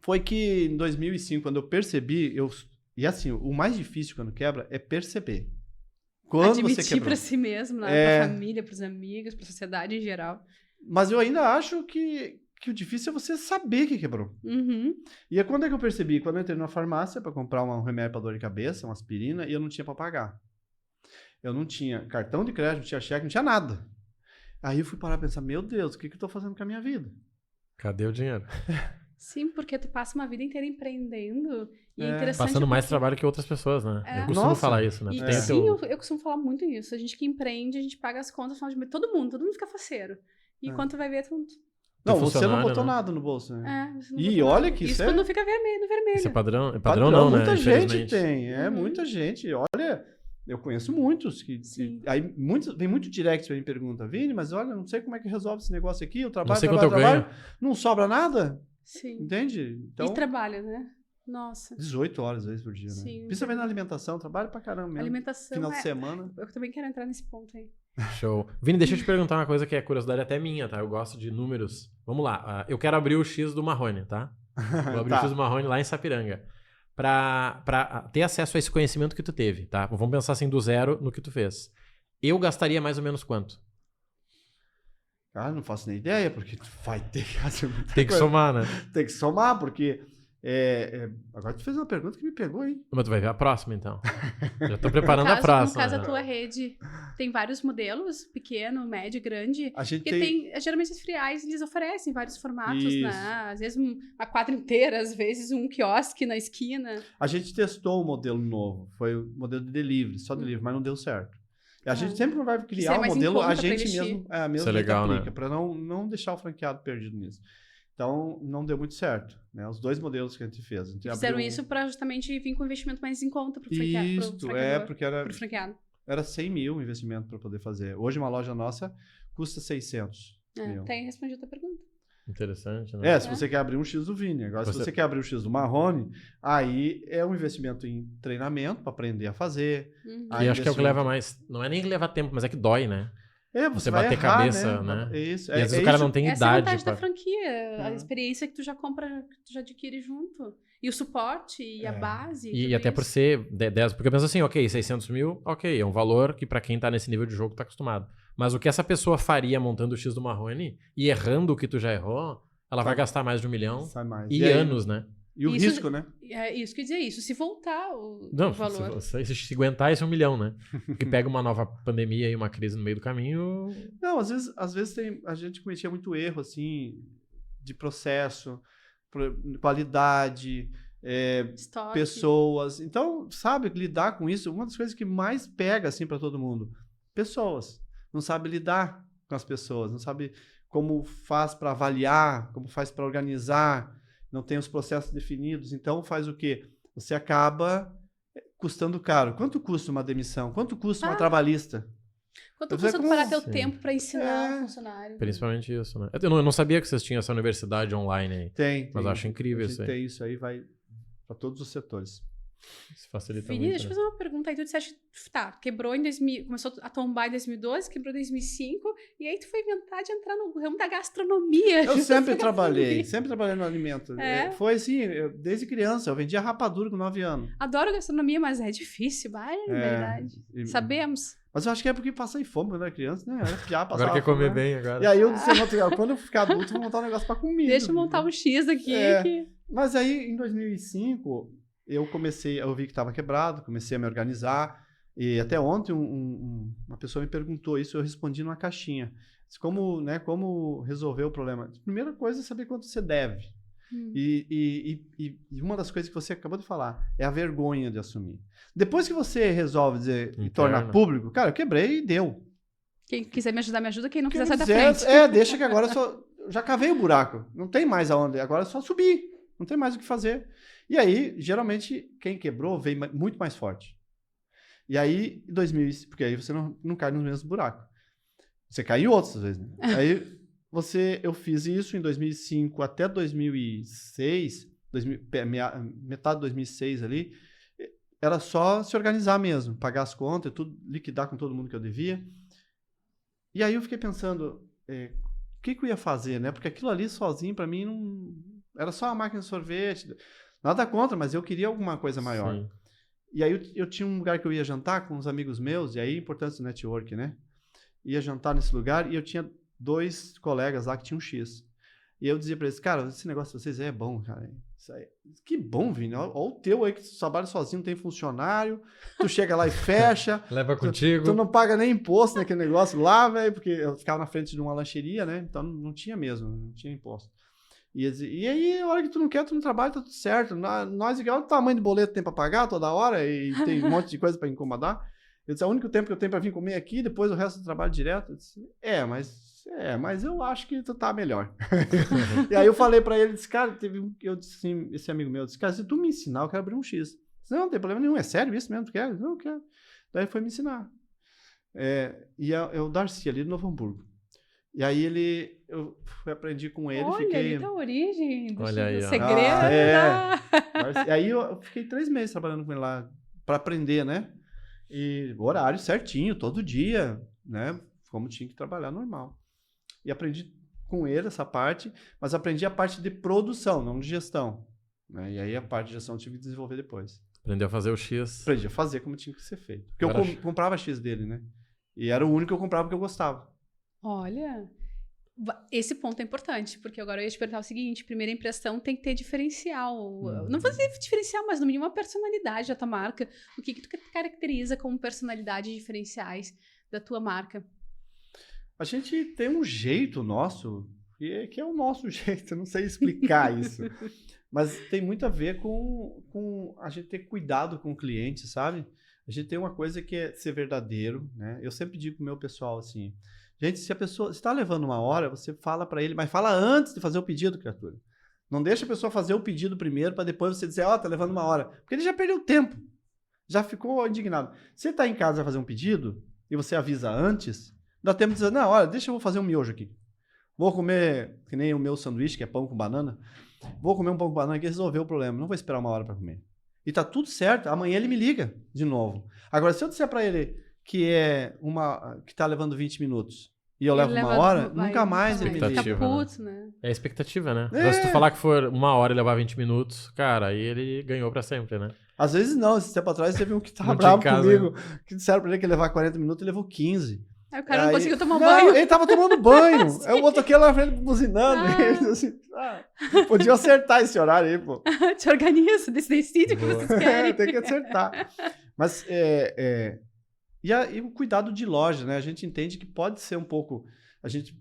foi que em 2005, quando eu percebi... E assim, o mais difícil quando quebra é perceber. Quando você admitir pra si mesmo, né? Pra família, pros amigos, pra sociedade em geral. Mas eu ainda acho que o difícil é você saber que quebrou. Uhum. E aí, quando é que eu percebi? Quando eu entrei na farmácia para comprar um remédio para dor de cabeça, uma aspirina, e eu não tinha para pagar. Eu não tinha cartão de crédito, não tinha cheque, não tinha nada. Aí eu fui parar e pensar, meu Deus, o que eu tô fazendo com a minha vida? Cadê o dinheiro? Sim, porque tu passa uma vida inteira empreendendo. E é interessante passando mais trabalho que outras pessoas, né? Eu costumo falar isso, né? Sim, eu costumo falar muito isso. A gente que empreende, a gente paga as contas, todo mundo fica faceiro. E quando tu vai ver, não, você não botou nada no bolso, né? E olha que isso quando fica no vermelho. Isso é padrão? É padrão não, né? Muita gente tem. Muita gente. Olha, eu conheço muitos que... Aí vem muito direct pra mim pergunta, Vini, mas olha, não sei como é que resolve esse negócio aqui, eu trabalho, não sobra nada. Sim. Entende? Então, e trabalho, né? Nossa. 18 horas, às vezes, por dia, Sim, né? Principalmente na alimentação, trabalho pra caramba mesmo. Alimentação final de semana. Eu também quero entrar nesse ponto aí. Show. Vini, deixa eu te perguntar uma coisa que é curiosidade até minha, tá? Eu gosto de números. Vamos lá. Eu quero abrir o X do Marrone, tá? Vou abrir o X do Marrone lá em Sapiranga. Pra ter acesso a esse conhecimento que tu teve, tá? Vamos pensar assim do zero no que tu fez. Eu gastaria mais ou menos quanto? Ah, não faço nem ideia, porque tu vai ter que fazer muita Tem que coisa. somar, né? Tem que somar, porque... Agora tu fez uma pergunta que me pegou, hein? Mas tu vai ver a próxima, então. Já tô preparando a próxima. No caso, a tua rede tem vários modelos, pequeno, médio, grande. A gente tem... Geralmente os friais, eles oferecem vários formatos, né? Às vezes uma quadra inteira, às vezes um quiosque na esquina. A gente testou um modelo novo. Foi o modelo de delivery, só delivery, mas não deu certo. A gente sempre vai criar um modelo, a gente mesmo isso é legal, aplica, né? para não deixar o franqueado perdido nisso. Então, não deu muito certo, né? Os dois modelos que a gente fez. Fizeram isso para justamente vir com investimento mais em conta para o franqueado. Isso, porque era 100 mil o investimento para poder fazer. Hoje, uma loja nossa custa 600 mil. Tem respondido a tua pergunta. Interessante, né? Se você quer abrir um X do Vini. Agora, se você quer abrir um X do Marrone, aí é um investimento em treinamento para aprender a fazer. E acho que é o que leva mais... Não é nem que leva tempo, mas é que dói, né? Você bater errar, cabeça, né? Isso. E às vezes o cara não tem idade. Essa é a vantagem da franquia. A experiência que tu já compra, que tu já adquire junto. E o suporte, e a base. E até por ser 10... Porque eu penso assim, ok, 600 mil, ok, é um valor que pra quem tá nesse nível de jogo tá acostumado. Mas o que essa pessoa faria montando o X do Marrone e errando o que tu já errou, ela vai gastar mais de 1 milhão e anos, né? E o risco, né? É isso que eu ia dizer, isso. Se voltar o valor. Se aguentar esse 1 milhão, né? Porque pega uma nova pandemia e uma crise no meio do caminho... Não, às vezes a gente cometia muito erro, assim, de processo, qualidade, pessoas. Então, sabe, lidar com isso, uma das coisas que mais pega, assim, para todo mundo. Pessoas. Não sabe lidar com as pessoas, não sabe como faz para avaliar, como faz para organizar, não tem os processos definidos. Então, faz o quê? Você acaba custando caro. Quanto custa uma demissão? Quanto custa uma trabalhista? Quanto custa tu parar teu tempo para ensinar o funcionário? Principalmente isso, né? Eu não sabia que vocês tinham essa universidade online aí. Tem. Mas eu acho incrível isso aí. Tem isso aí, vai para todos os setores. Isso facilita Vini, muito. Deixa eu fazer uma pergunta aí. Tu disseste, quebrou em 2000, começou a tombar em 2012, quebrou em 2005, e aí tu foi inventar de entrar no ramo da gastronomia. Eu sempre trabalhei no alimento. Foi assim, desde criança, eu vendia rapadura com 9 anos. Adoro gastronomia, mas é difícil, verdade. Sabemos. Mas eu acho que é porque passei fome quando era criança, né? Agora quer comer bem, agora. E aí eu disse, quando eu ficar adulto, eu vou montar um negócio pra comida. Deixa eu montar um X aqui. Mas aí, em 2005... eu vi que estava quebrado, comecei a me organizar. E até ontem uma pessoa me perguntou isso, eu respondi numa caixinha. Como resolver o problema? A primeira coisa é saber quanto você deve. E uma das coisas que você acabou de falar é a vergonha de assumir. Depois que você resolve dizer e tornar público, cara, eu quebrei e deu. Quem quiser me ajudar, me ajuda. Quem não quiser, sai da frente. Deixa que agora já cavei o buraco. Não tem mais aonde. Agora é só subir. Não tem mais o que fazer. E aí, geralmente, quem quebrou vem muito mais forte. E aí, porque aí você não cai nos mesmos buracos. Você cai em outros, às vezes. Né? Aí, eu fiz isso em 2005 até 2006, metade de 2006 ali, era só se organizar mesmo, pagar as contas, tudo, liquidar com todo mundo que eu devia. E aí eu fiquei pensando, o que eu ia fazer, né? Porque aquilo ali sozinho, para mim, não era só uma máquina de sorvete. Nada contra, mas eu queria alguma coisa maior. Sim. E aí eu tinha um lugar que eu ia jantar com uns amigos meus, e aí a importância do network, né? Ia jantar nesse lugar e eu tinha 2 colegas lá que tinham X. E eu dizia pra eles, cara, esse negócio de vocês é bom, cara. Isso aí. Que bom, Vini. Olha o teu aí que tu trabalha sozinho, não tem funcionário, tu chega lá e fecha. Leva contigo. Tu não paga nem imposto naquele negócio lá, velho, porque eu ficava na frente de uma lancheria, né? Então não tinha mesmo, não tinha imposto. E aí, a hora que tu não quer, tu não trabalha, tá tudo certo. Nós, igual o tamanho de boleto tem pra pagar toda hora e tem um monte de coisa pra incomodar. Eu disse, é o único tempo que eu tenho pra vir comer aqui, depois o resto do trabalho direto. Eu disse, mas eu acho que tu tá melhor. E aí eu falei pra ele, disse, cara, eu disse assim, esse amigo meu, disse, cara, se tu me ensinar, eu quero abrir um X. Eu disse, não tem problema nenhum, é sério isso mesmo, tu quer? Não, eu quero. Daí foi me ensinar. E é o Darcy, ali do Novo Hamburgo. E aí eu aprendi com ele. Olha, ele tá a origem do segredo. E aí eu fiquei 3 meses trabalhando com ele lá pra aprender, né? E horário certinho, todo dia, né? Como tinha que trabalhar normal. E aprendi com ele essa parte, mas aprendi a parte de produção, não de gestão. Né? E aí a parte de gestão eu tive que desenvolver depois. Aprendeu a fazer o X. Aprendi a fazer como tinha que ser feito. Porque eu comprava X dele, né? E era o único que eu comprava porque eu gostava. Olha, esse ponto é importante, porque agora eu ia te perguntar o seguinte, primeira impressão tem que ter diferencial. Não vou dizer diferencial, mas no mínimo uma personalidade da tua marca. O que tu caracteriza como personalidades diferenciais da tua marca? A gente tem um jeito nosso, que é o nosso jeito, eu não sei explicar isso. Mas tem muito a ver com a gente ter cuidado com o cliente, sabe? A gente tem uma coisa que é ser verdadeiro, né? Eu sempre digo pro meu pessoal assim, gente, se a pessoa está levando 1 hora, você fala para ele, mas fala antes de fazer o pedido, criatura. Não deixa a pessoa fazer o pedido primeiro para depois você dizer, tá levando 1 hora. Porque ele já perdeu tempo. Já ficou indignado. Você tá em casa a fazer um pedido e você avisa antes, dá tempo de dizer, não, olha, deixa eu fazer um miojo aqui. Vou comer, que nem o meu sanduíche, que é pão com banana. Vou comer um pão com banana aqui e resolver o problema. Não vou esperar 1 hora para comer. E tá tudo certo. Amanhã ele me liga de novo. Agora, se eu disser para ele que tá levando 20 minutos e eu levo 1 hora, nunca mais ele me liga. Né? É a expectativa, né? Se tu falar que for 1 hora e levar 20 minutos, cara, aí ele ganhou pra sempre, né? Às vezes não. Esse tempo atrás teve um que tava bravo comigo, que disseram pra ele que ia levar 40 minutos e levou 15. Aí o cara não conseguiu tomar banho. Ele tava tomando banho. Aí o outro aqui lá na frente buzinando. Assim, podia acertar esse horário aí, pô. Te organiza, decide o que vocês querem. Tem que acertar. Mas e o cuidado de loja, né? A gente entende que pode ser um pouco... A gente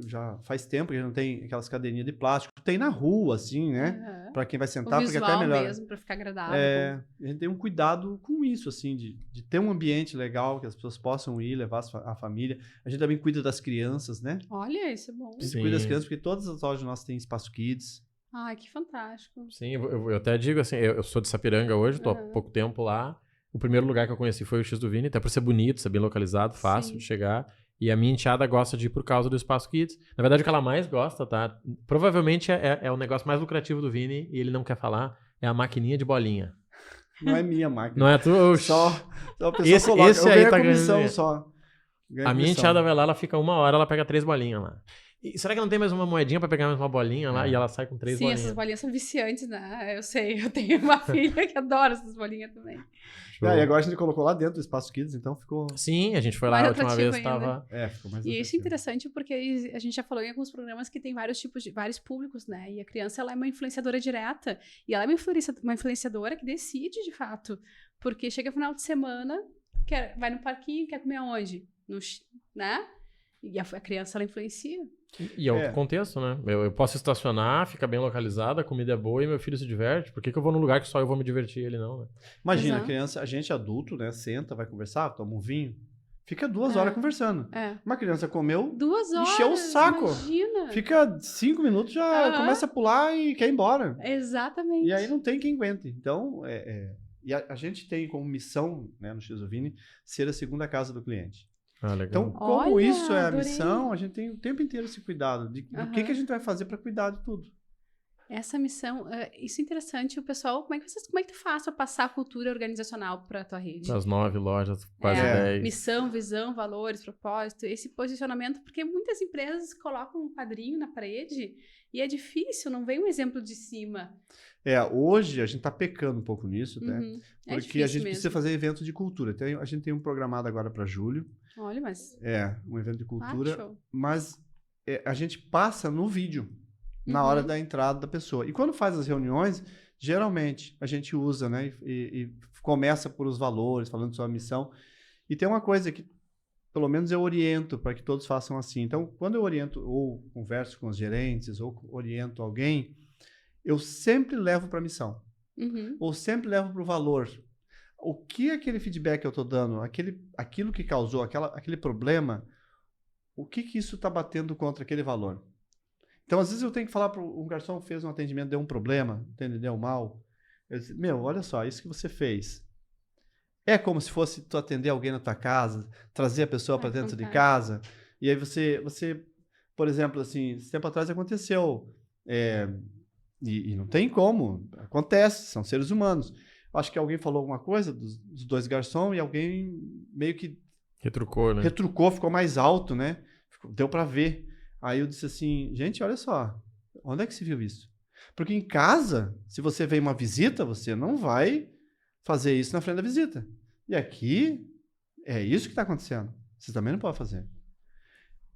já faz tempo que a gente não tem aquelas cadeirinhas de plástico. Tem na rua, assim, né? Uhum. Para quem vai sentar, porque até é melhor. Mesmo, para ficar agradável. A gente tem um cuidado com isso, assim, de ter um ambiente legal, que as pessoas possam ir, levar a família. A gente também cuida das crianças, né? Olha, isso é bom. A gente cuida das crianças, porque todas as lojas nossas têm espaço kids. Ai, que fantástico. Sim, eu até digo assim, eu sou de Sapiranga hoje, tô há pouco tempo lá. O primeiro lugar que eu conheci foi o X do Vini, até por ser bonito, ser bem localizado, fácil de chegar. E a minha enteada gosta de ir por causa do Espaço Kids. Na verdade, o que ela mais gosta, tá? Provavelmente é o negócio mais lucrativo do Vini, e ele não quer falar, é a maquininha de bolinha. Não é minha máquina. Não é tu? Só a pessoa coloca. Esse aí tá ganhando. Só. A minha enteada vai lá, ela fica 1 hora, ela pega 3 bolinhas lá. E será que não tem mais uma moedinha pra pegar mais uma bolinha lá e ela sai com 3 bolinhas? Sim, essas bolinhas são viciantes, né? Eu sei, eu tenho uma filha que adora essas bolinhas também. E agora a gente colocou lá dentro do Espaço Kids, então ficou... Sim, a gente foi lá a última vez, estava... ficou mais E isso é interessante porque a gente já falou em alguns programas que tem vários tipos de... vários públicos, né? E a criança, ela é uma influenciadora direta. E ela é uma influenciadora que decide, de fato. Porque chega final de semana, vai no parquinho, quer comer aonde? Né? E a criança, ela influencia. E é outro contexto, né? Eu posso estacionar, fica bem localizada, a comida é boa e meu filho se diverte. Por que eu vou num lugar que só eu vou me divertir ele não, né? Imagina, a criança, a gente adulto, né? Senta, vai conversar, toma um vinho, fica 2 horas conversando. Uma criança comeu, 2 horas, encheu o saco. Imagina. Fica 5 minutos, já começa a pular e quer ir embora. Exatamente. E aí não tem quem aguente. Então, e a gente tem como missão, né, no X-Vini, ser a segunda casa do cliente. Legal. Então, como isso é a missão, a gente tem o tempo inteiro esse cuidado do que a gente vai fazer para cuidar de tudo. Essa missão, isso é interessante. O pessoal, como é que tu faz para passar a cultura organizacional para a tua rede? As 9 lojas, quase 10. Missão, visão, valores, propósito, esse posicionamento, porque muitas empresas colocam um quadrinho na parede e é difícil, não vem um exemplo de cima. Hoje a gente está pecando um pouco nisso, né? Porque a gente mesmo. precisa fazer eventos de cultura. A gente tem um programado agora para julho. Olha, mas... um evento de cultura. Mas a gente passa no vídeo, na hora da entrada da pessoa. E quando faz as reuniões, geralmente a gente usa, né? E começa por os valores, falando sobre a missão. E tem uma coisa que, pelo menos eu oriento para que todos façam assim. Então, quando eu oriento, ou converso com os gerentes, ou oriento alguém, eu sempre levo para a missão. Ou sempre levo para o valor. O que aquele feedback que eu estou dando, aquilo que causou, aquele problema, o que isso está batendo contra aquele valor? Então, às vezes eu tenho que falar para um garçom fez um atendimento, deu um problema, entendeu mal. Eu disse, olha só, isso que você fez. É como se fosse tu atender alguém na tua casa, trazer a pessoa para dentro de casa. E aí você, por exemplo, assim, esse tempo atrás aconteceu, e não tem como, acontece, são seres humanos. Acho que alguém falou alguma coisa dos 2 garçons e alguém meio que... Retrucou, né? Retrucou, ficou mais alto, né? Deu para ver. Aí eu disse assim, gente, olha só, onde é que se viu isso? Porque em casa, se você vem uma visita, você não vai fazer isso na frente da visita. E aqui, é isso que está acontecendo. Você também não pode fazer.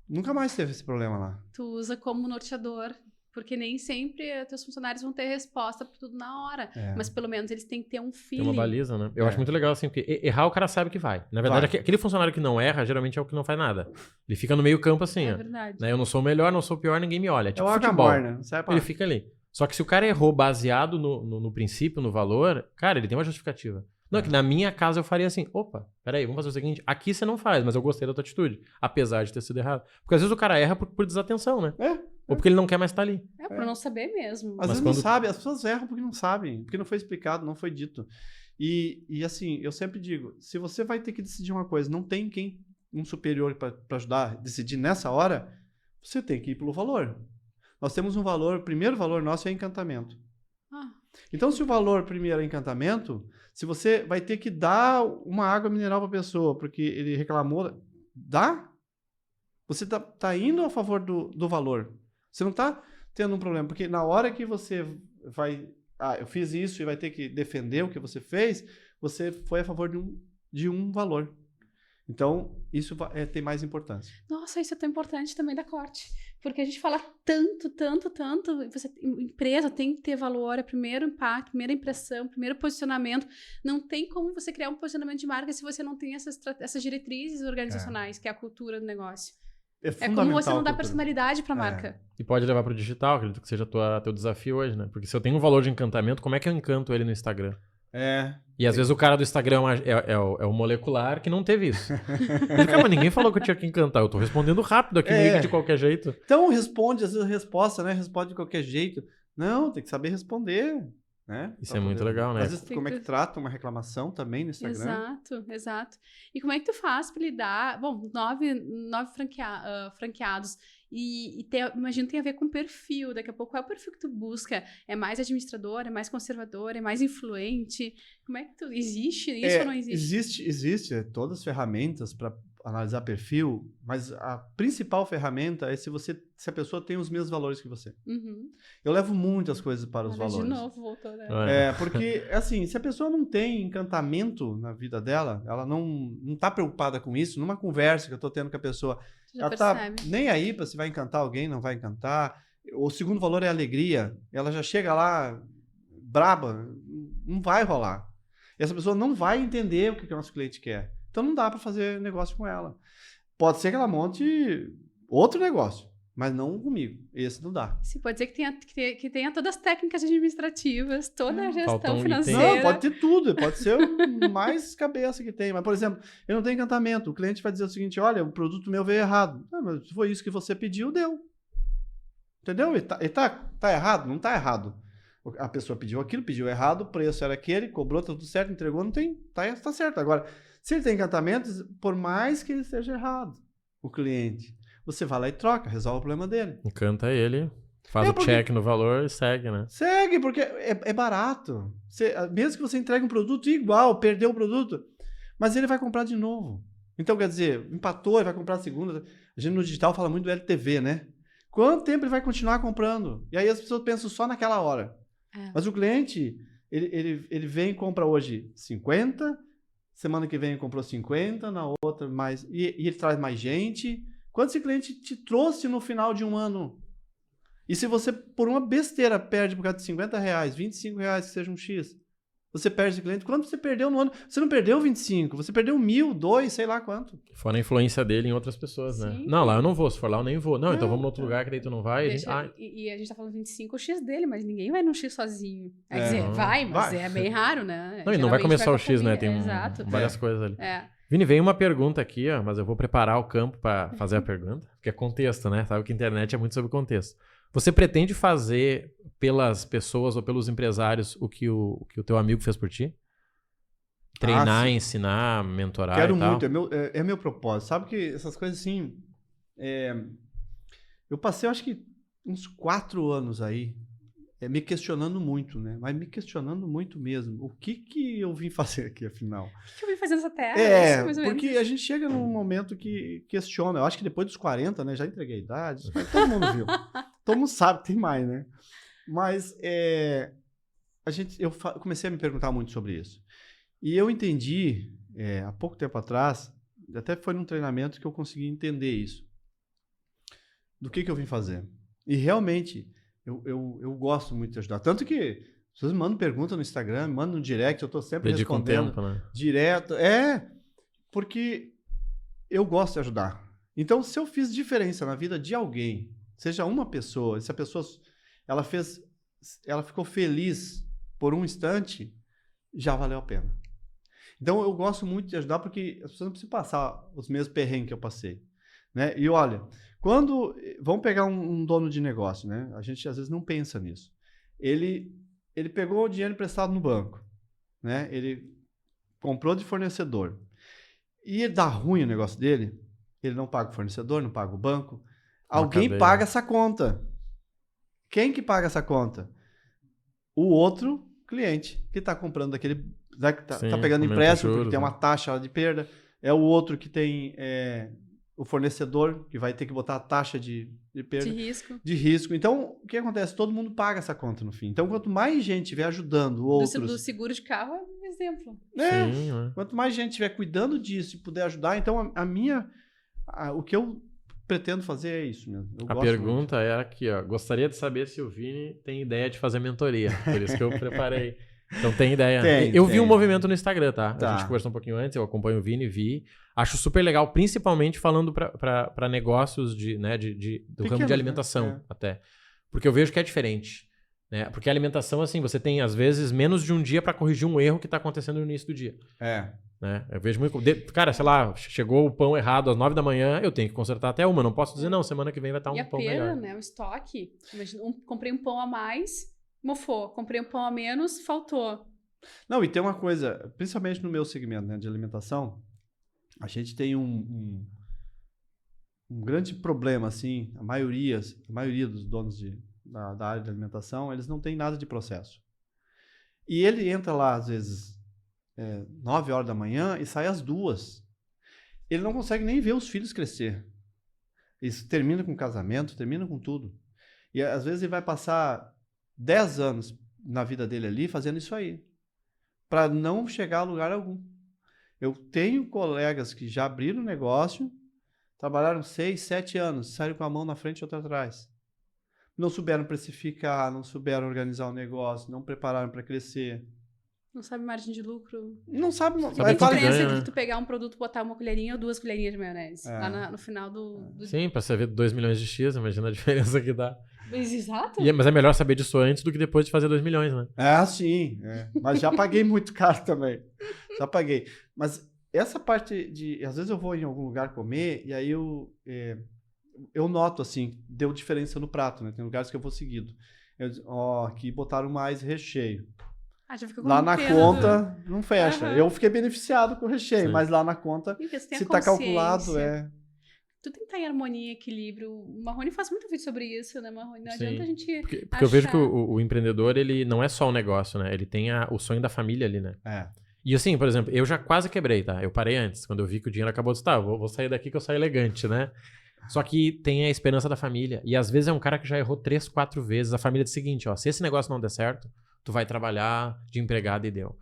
Nunca mais teve esse problema lá. Tu usa como norteador. Porque nem sempre teus funcionários vão ter resposta para tudo na hora. Mas pelo menos eles têm que ter um feeling. Tem uma baliza, né? Eu acho muito legal, assim, porque errar o cara sabe que vai. Na verdade, aquele funcionário que não erra, geralmente é o que não faz nada. Ele fica no meio campo assim, ó. Verdade. Né? Eu não sou o melhor, não sou o pior, ninguém me olha. Tipo o futebol. Né? Ele fica ali. Só que se o cara errou baseado no princípio, no valor, cara, ele tem uma justificativa. Não, é que na minha casa eu faria assim, opa, peraí, vamos fazer o seguinte, aqui você não faz, mas eu gostei da tua atitude, apesar de ter sido errado. Porque às vezes o cara erra por desatenção, né? Ou porque ele não quer mais estar ali. Por não saber mesmo. Às vezes não sabe, as pessoas erram porque não sabem, porque não foi explicado, não foi dito. E assim, eu sempre digo, se você vai ter que decidir uma coisa, não tem um superior para ajudar a decidir nessa hora, você tem que ir pelo valor. Nós temos um valor, o primeiro valor nosso é encantamento. Então, se o valor primeiro é encantamento, se você vai ter que dar uma água mineral para a pessoa, porque ele reclamou, dá? Você tá indo a favor do valor. Você não está tendo um problema, porque na hora que você vai... eu fiz isso e vai ter que defender o que você fez, você foi a favor de um valor. Então, isso tem mais importância. Nossa, isso é tão importante também da corte. Porque a gente fala tanto. Empresa tem que ter valor, é primeiro impacto, primeira impressão, primeiro posicionamento. Não tem como você criar um posicionamento de marca se você não tem essas diretrizes organizacionais, que é a cultura do negócio. É como você não dá personalidade para a marca. E pode levar para o digital, acredito que seja teu desafio hoje, né? Porque se eu tenho um valor de encantamento, como é que eu encanto ele no Instagram? E às vezes o cara do Instagram é o molecular que não teve isso. Mas ninguém falou que eu tinha que encantar. Eu tô respondendo rápido aqui meio que de qualquer jeito. Então responde, às vezes a resposta, né? Responde de qualquer jeito. Não, tem que saber responder. Né? Isso é muito legal, né? Às vezes, como é que trata uma reclamação também no Instagram. Exato. E como é que tu faz para lidar... Bom, 9 franqueados. Imagino que tem a ver com perfil. Daqui a pouco, qual é o perfil que tu busca? É mais administrador? É mais conservador? É mais influente? Como é que tu... Existe isso ou não existe? Existe todas as ferramentas para analisar perfil, mas a principal ferramenta é se a pessoa tem os mesmos valores que você. Uhum. Eu levo muitas coisas para os valores. De novo, voltou, né? Porque, assim, se a pessoa não tem encantamento na vida dela, ela não tá preocupada com isso, numa conversa que eu tô tendo com a pessoa, ela tá nem aí para se vai encantar alguém, não vai encantar. O segundo valor é alegria. Ela já chega lá braba, não vai rolar. Essa pessoa não vai entender o que o nosso cliente quer. Então não dá para fazer negócio com ela. Pode ser que ela monte outro negócio, mas não comigo. Esse não dá. Sim, pode ser que tenha todas as técnicas administrativas, toda a gestão financeira. Não, pode ter tudo. Pode ser o mais cabeça que tem. Mas, por exemplo, eu não tenho encantamento. O cliente vai dizer o seguinte, olha, o produto meu veio errado. Ah, mas se foi isso que você pediu, deu. Entendeu? E tá errado? Não tá errado. A pessoa pediu aquilo, pediu errado, o preço era aquele, cobrou, tá tudo certo, entregou, não tem, tá certo. Agora, se ele tem encantamentos, por mais que ele esteja errado, o cliente, você vai lá e troca, resolve o problema dele. Encanta ele, faz o check no valor e segue, né? Segue, porque é barato. Mesmo que você entregue um produto igual, perdeu o produto, mas ele vai comprar de novo. Então, quer dizer, empatou, ele vai comprar a segunda. A gente no digital fala muito do LTV, né? Quanto tempo ele vai continuar comprando? E aí as pessoas pensam só naquela hora. Mas o cliente, ele vem e compra hoje 50, semana que vem comprou 50, na outra mais. E ele traz mais gente. Quanto esse cliente te trouxe no final de um ano? E se você, por uma besteira, perde por causa de R$50, R$25, que seja um X, você perde esse cliente. Quanto você perdeu no ano? Você não perdeu 25, você perdeu 1.000, 2, sei lá quanto. Fora a influência dele em outras pessoas, né? Sim. Não, lá eu não vou. Se for lá, eu nem vou. Não, então vamos no outro lugar que daí tu não vai. E a gente tá falando 25 o X dele, mas ninguém vai no X sozinho. Quer dizer, mas é bem raro, né? Não, e não vai começar o X, né? Tem várias coisas ali. Vini, veio uma pergunta aqui, ó, mas eu vou preparar o campo para fazer a pergunta, porque é contexto, né? Sabe que a internet é muito sobre contexto. Você pretende fazer pelas pessoas ou pelos empresários o que o teu amigo fez por ti? Treinar, ensinar, mentorar Quero e tal? muito, é meu propósito. Sabe que essas coisas assim... eu passei, eu acho que uns 4 anos aí, me questionando muito, né? Mas me questionando muito mesmo. O que eu vim fazer aqui, afinal? O que eu vim fazer nessa terra? Porque a gente chega num momento que questiona. Eu acho que depois dos 40, né? Já entreguei a idade, todo mundo viu. Todo mundo sabe que tem mais, né? Mas eu comecei a me perguntar muito sobre isso. E eu entendi, há pouco tempo atrás, até foi num treinamento que eu consegui entender isso. Do que eu vim fazer. E realmente, eu gosto muito de ajudar. Tanto que as pessoas me mandam pergunta no Instagram, me mandam no direct, eu estou sempre respondendo. Tempo, né? Direto. Porque eu gosto de ajudar. Então, se eu fiz diferença na vida de alguém, seja uma pessoa, se a pessoa ela ficou feliz por um instante, já valeu a pena. Então, eu gosto muito de ajudar porque as pessoas não precisam passar os mesmos perrengues que eu passei. Né? E olha, vamos pegar um dono de negócio, né? A gente às vezes não pensa nisso. Ele pegou o dinheiro emprestado no banco, né? Ele comprou de fornecedor. E dá ruim o negócio dele, ele não paga o fornecedor, não paga o banco. Alguém paga essa conta. Quem que paga essa conta? O outro cliente que está comprando daquele... Está pegando empréstimo, porque tem uma taxa de perda. É o outro que tem o fornecedor, que vai ter que botar a taxa de perda. De risco. Então, o que acontece? Todo mundo paga essa conta no fim. Então, quanto mais gente estiver ajudando outros... Do seguro de carro é um exemplo. Quanto mais gente estiver cuidando disso e puder ajudar, então o que eu pretendo fazer é isso mesmo. A pergunta é aqui, ó. Gostaria de saber se o Vini tem ideia de fazer mentoria. Por isso que eu preparei... Então tem ideia. Eu vi um movimento no Instagram, tá? A gente conversou um pouquinho antes, eu acompanho o Vini, vi. Acho super legal, principalmente falando para negócios do ramo de alimentação até. Porque eu vejo que é diferente. Né? Porque a alimentação, assim, você tem, às vezes, menos de um dia para corrigir um erro que tá acontecendo no início do dia. Né? Eu vejo muito... Cara, sei lá, chegou o pão errado às 9 da manhã, eu tenho que consertar até 1. Não posso dizer, não, semana que vem vai estar um pão melhor. E a perda, né? O estoque. Imagina, comprei um pão a mais... mofou, comprei um pão a menos, faltou. Não, e tem uma coisa, principalmente no meu segmento, né, de alimentação, a gente tem um grande problema, assim, a maioria dos donos da área de alimentação, eles não têm nada de processo. E ele entra lá, às vezes, 9 horas da manhã e sai às 2. ele não consegue nem ver os filhos crescer. Isso termina com casamento, termina com tudo. E às vezes ele vai passar 10 anos na vida dele ali fazendo isso aí, para não chegar a lugar algum. Eu tenho colegas que já abriram negócio, trabalharam 6, 7 anos, saíram com a mão na frente e outra atrás. Não souberam precificar, não souberam organizar o negócio, não prepararam para crescer. Não sabe margem de lucro. Não sabe. A diferença de tu pegar um produto, botar uma colherinha ou 2 colherinhas de maionese. Lá no final do... Sim, pra você ver 2 milhões de X, imagina a diferença que dá. Exato. Mas é melhor saber disso antes do que depois de fazer 2 milhões, né? Sim. Mas já paguei muito caro também. Já paguei. Mas essa parte de... Às vezes eu vou em algum lugar comer e aí eu noto, assim, deu diferença no prato, né? Tem lugares que eu vou seguido. Aqui botaram mais recheio. Já fica com lá na conta, não fecha. Eu fiquei beneficiado com o recheio, mas lá na conta, se tá calculado, Tu tem que estar em harmonia, equilíbrio. O Marrone faz muito vídeo sobre isso, né, Marrone? Não adianta a gente Porque eu vejo que o empreendedor, ele não é só o negócio, né? Ele tem o sonho da família ali, né? E assim, por exemplo, eu já quase quebrei, tá? Eu parei antes, quando eu vi que o dinheiro acabou, eu disse, tá, vou sair daqui que eu saio elegante, né? Só que tem a esperança da família. E às vezes é um cara que já errou 3, 4 vezes. A família diz o seguinte, ó, se esse negócio não der certo, tu vai trabalhar de empregado e deu.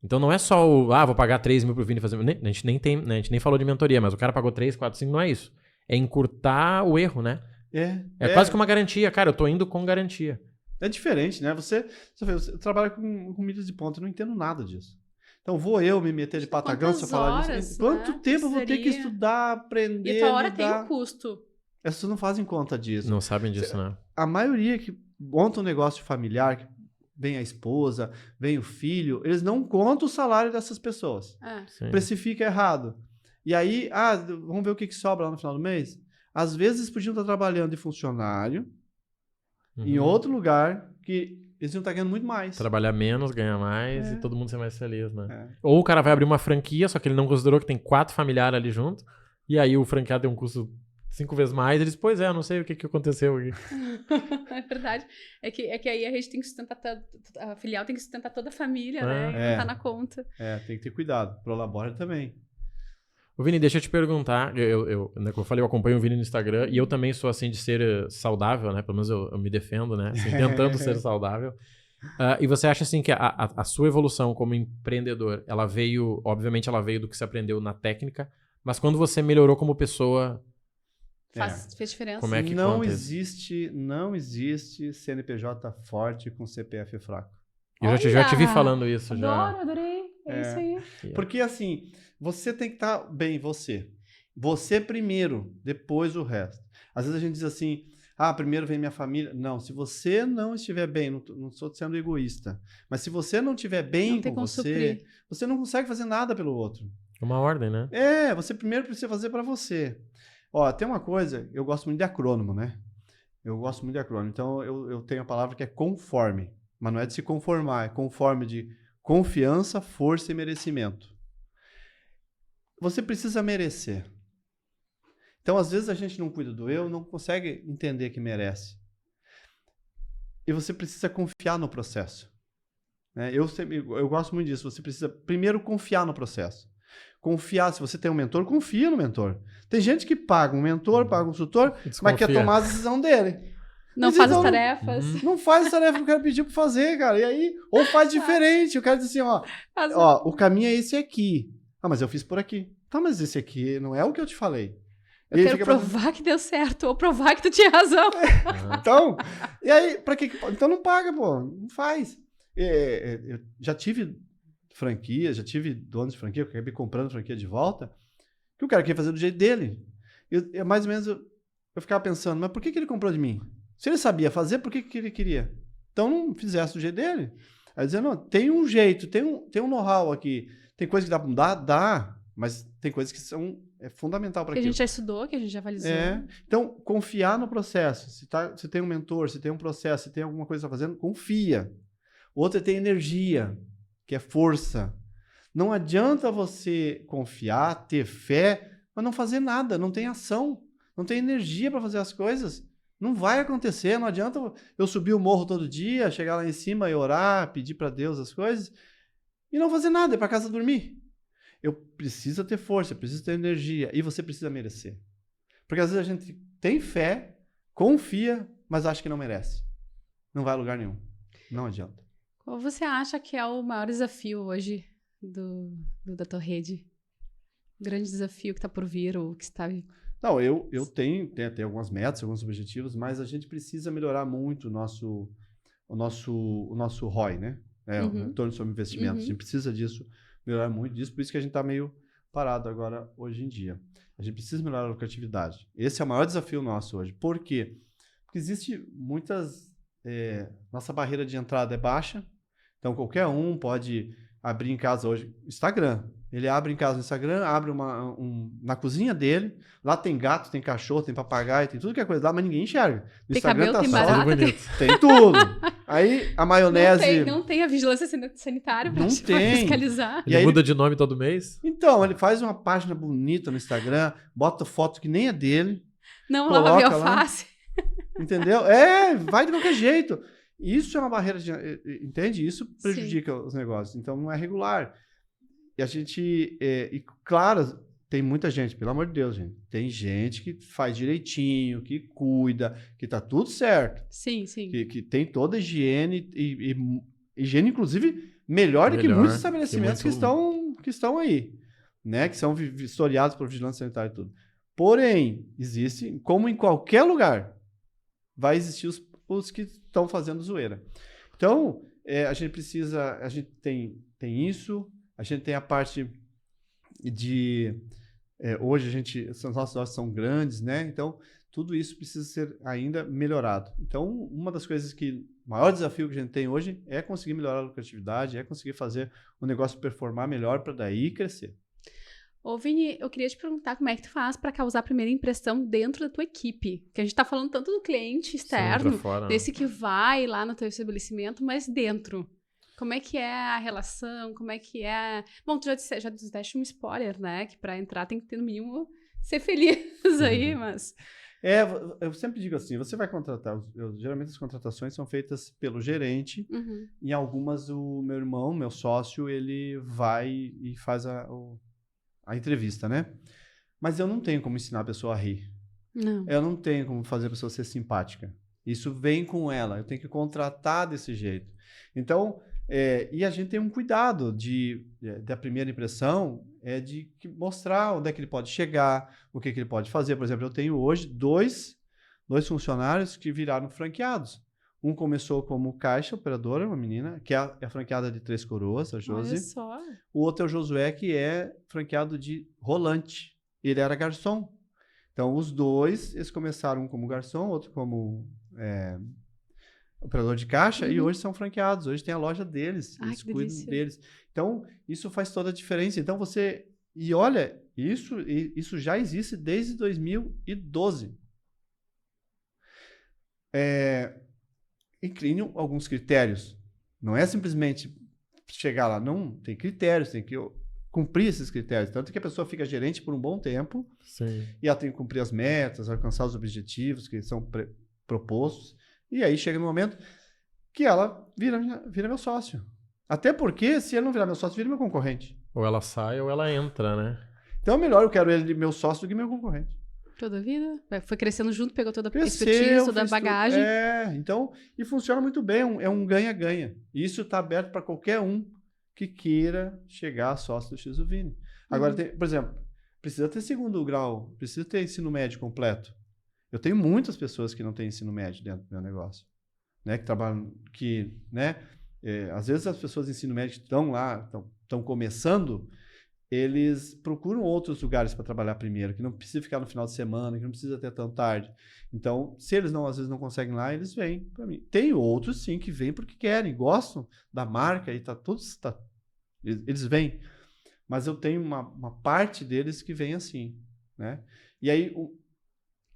Então não é só vou pagar 3 mil pro Vini fazer... A gente nem falou de mentoria, mas o cara pagou 3, 4, 5, não é isso. É encurtar o erro, né? É quase que uma garantia. Cara, eu tô indo com garantia. É diferente, né? Você trabalha com milhas de ponta, eu não entendo nada disso. Então vou eu me meter de pata grossa falar disso? Quanto tempo eu vou ter que estudar, aprender, e a tua hora tem um custo. As pessoas não fazem conta disso. Não sabem disso, né? A maioria que monta um negócio familiar, vem a esposa, vem o filho, eles não contam o salário dessas pessoas. Precifica errado. E aí, vamos ver o que sobra lá no final do mês? Às vezes podiam estar trabalhando de funcionário em outro lugar que eles iam estar ganhando muito mais. Trabalhar menos, ganhar mais e todo mundo ser mais feliz, né? Ou o cara vai abrir uma franquia, só que ele não considerou que tem 4 familiares ali junto, e aí o franqueado tem um custo 5 vezes mais, eles, pois eu não sei o que aconteceu aqui. É verdade. É que aí a gente tem que sustentar, a filial tem que sustentar toda a família, né? E tá na conta. Tem que ter cuidado. Prolabora também. Ô Vini, deixa eu te perguntar, como eu falei, eu acompanho o Vini no Instagram e eu também sou assim de ser saudável, né? Pelo menos eu me defendo, né? Assim, tentando ser saudável. E você acha assim que a sua evolução como empreendedor, obviamente ela veio do que você aprendeu na técnica, mas quando você melhorou como pessoa... Fez diferença. Como é que não existe CNPJ forte com CPF fraco. Eu já te vi falando isso. Adorei. É isso aí. Porque assim, você tem que estar bem, você. Você primeiro, depois o resto. Às vezes a gente diz assim, primeiro vem minha família. Não, se você não estiver bem, não estou sendo egoísta, mas se você não estiver bem com você, você não consegue fazer nada pelo outro. Uma ordem, né? Você primeiro precisa fazer para você. Tem uma coisa, eu gosto muito de acrônimo, né? Eu gosto muito de acrônimo. Então, eu tenho a palavra que é conforme. Mas não é de se conformar, é conforme de confiança, força e merecimento. Você precisa merecer. Então, às vezes, a gente não cuida do eu, não consegue entender que merece. E você precisa confiar no processo. Né? Eu gosto muito disso. Você precisa, primeiro, confiar no processo. Confiar, se você tem um mentor, confia no mentor. Tem gente que paga um mentor, paga um consultor, mas quer tomar a decisão dele. Não faz as tarefas. Não faz a tarefa que o cara pediu pra fazer, cara. E aí, ou faz diferente. O cara diz assim, o caminho é esse aqui. Mas eu fiz por aqui. Tá, mas esse aqui não é o que eu te falei. Eu quero provar que deu certo, ou provar que tu tinha razão. Então, e aí, pra que... Então não paga, pô. Não faz. Eu já tive franquia, já tive donos de franquia, eu acabei comprando franquia de volta, que o cara queria fazer do jeito dele. Mais ou menos, eu ficava pensando, mas por que ele comprou de mim? Se ele sabia fazer, por que ele queria? Então não fizesse do jeito dele. Aí dizendo, não, tem um jeito, tem um know-how aqui. Tem coisa que dá pra mudar? Dá. Mas tem coisas que é fundamental para aquilo. Que a gente já estudou, que a gente já avalizou. Então, confiar no processo. Se tem um mentor, se tem um processo, se tem alguma coisa que você está fazendo, confia. O outro é ter energia, que é força. Não adianta você confiar, ter fé, mas não fazer nada, não tem ação, não tem energia para fazer as coisas. Não vai acontecer, não adianta eu subir o morro todo dia, chegar lá em cima e orar, pedir para Deus as coisas, e não fazer nada, ir para casa dormir. eu preciso ter força, eu preciso ter energia, e você precisa merecer. Porque às vezes a gente tem fé, confia, mas acha que não merece. Não vai a lugar nenhum. Não adianta. Qual você acha que é o maior desafio hoje da tua rede? O grande desafio que está por vir ou que está... Não, eu tenho algumas metas, alguns objetivos, mas a gente precisa melhorar muito o nosso ROI, né? O retorno sobre investimento. A gente precisa disso, melhorar muito disso, por isso que a gente está meio parado agora, hoje em dia. A gente precisa melhorar a lucratividade. Esse é o maior desafio nosso hoje. Por quê? Porque existe muitas... nossa barreira de entrada é baixa, então qualquer um pode abrir em casa hoje Instagram. Ele abre em casa no Instagram, abre na cozinha dele, lá tem gato, tem cachorro, tem papagaio, tem tudo que é coisa lá, mas ninguém enxerga. No tem Instagram cabelo, tá tem só barata, tem tudo. Aí a maionese... Não tem a vigilância sanitária pra fiscalizar. Ele muda de nome todo mês? Então, ele faz uma página bonita no Instagram, bota foto que nem é dele. Não lava a alface. Entendeu? Vai de qualquer jeito. Isso é uma barreira, entende? Isso prejudica os negócios. Então, não é regular. E a gente... claro, tem muita gente, pelo amor de Deus, gente. Tem gente que faz direitinho, que cuida, que tá tudo certo. Sim, sim. Que tem toda a higiene, e higiene, inclusive, melhor do que muitos estabelecimentos que estão aí, né? Que são vistoriados por vigilância sanitária e tudo. Porém, existe, como em qualquer lugar, vai existir os que estão fazendo zoeira. Então, a gente tem isso, a gente tem a parte de... hoje as nossas lojas são grandes, né? Então, tudo isso precisa ser ainda melhorado. Então, uma das coisas o maior desafio que a gente tem hoje é conseguir melhorar a lucratividade, é conseguir fazer o negócio performar melhor para daí crescer. Ô, Vini, eu queria te perguntar como é que tu faz para causar a primeira impressão dentro da tua equipe. Porque a gente tá falando tanto do cliente externo, desse que vai lá no teu estabelecimento, mas dentro. Como é que é a relação? Como é que é... Bom, tu já deste um spoiler, né? Que para entrar tem que ter, no mínimo, ser feliz aí, mas... eu sempre digo assim, você vai contratar... geralmente as contratações são feitas pelo gerente. Em algumas, o meu irmão, meu sócio, ele vai e faz a entrevista, né? Mas eu não tenho como ensinar a pessoa a rir. Não. Eu não tenho como fazer a pessoa ser simpática. Isso vem com ela. Eu tenho que contratar desse jeito. Então... e a gente tem um cuidado da primeira impressão, de mostrar onde é que ele pode chegar, o que ele pode fazer. Por exemplo, eu tenho hoje dois funcionários que viraram franqueados. Um começou como caixa operadora, uma menina, que é a franqueada de Três Coroas, a Josi. Olha só. O outro é o Josué, que é franqueado de Rolante. Ele era garçom. Então, os dois, eles começaram um como garçom, outro como... operador de caixa, e hoje são franqueados, hoje tem a loja deles, eles cuidam deles. Então, isso faz toda a diferença. Então, e olha, isso já existe desde 2012. E criam alguns critérios. Não é simplesmente chegar lá, não, tem critérios, tem que cumprir esses critérios. Tanto que a pessoa fica gerente por um bom tempo, sim, e ela tem que cumprir as metas, alcançar os objetivos que são propostos. E aí chega no momento que ela vira meu sócio. Até porque, se ele não virar meu sócio, vira meu concorrente. Ou ela sai ou ela entra, né? Então é melhor eu quero ele de meu sócio do que meu concorrente. Toda a vida. Foi crescendo junto, pegou toda a expertise, toda a bagagem. Então, e funciona muito bem, é um ganha-ganha. E isso está aberto para qualquer um que queira chegar a sócio do X-Vini. Agora, por exemplo, precisa ter segundo grau, precisa ter ensino médio completo. Eu tenho muitas pessoas que não têm ensino médio dentro do meu negócio, né? Que trabalham, às vezes as pessoas de ensino médio que estão lá, estão começando, eles procuram outros lugares para trabalhar primeiro, que não precisa ficar no final de semana, que não precisa ter tão tarde. Então, se eles às vezes não conseguem lá, eles vêm para mim. Tem outros, sim, que vêm porque querem, gostam da marca e eles vêm. Mas eu tenho uma parte deles que vem assim, né? E aí,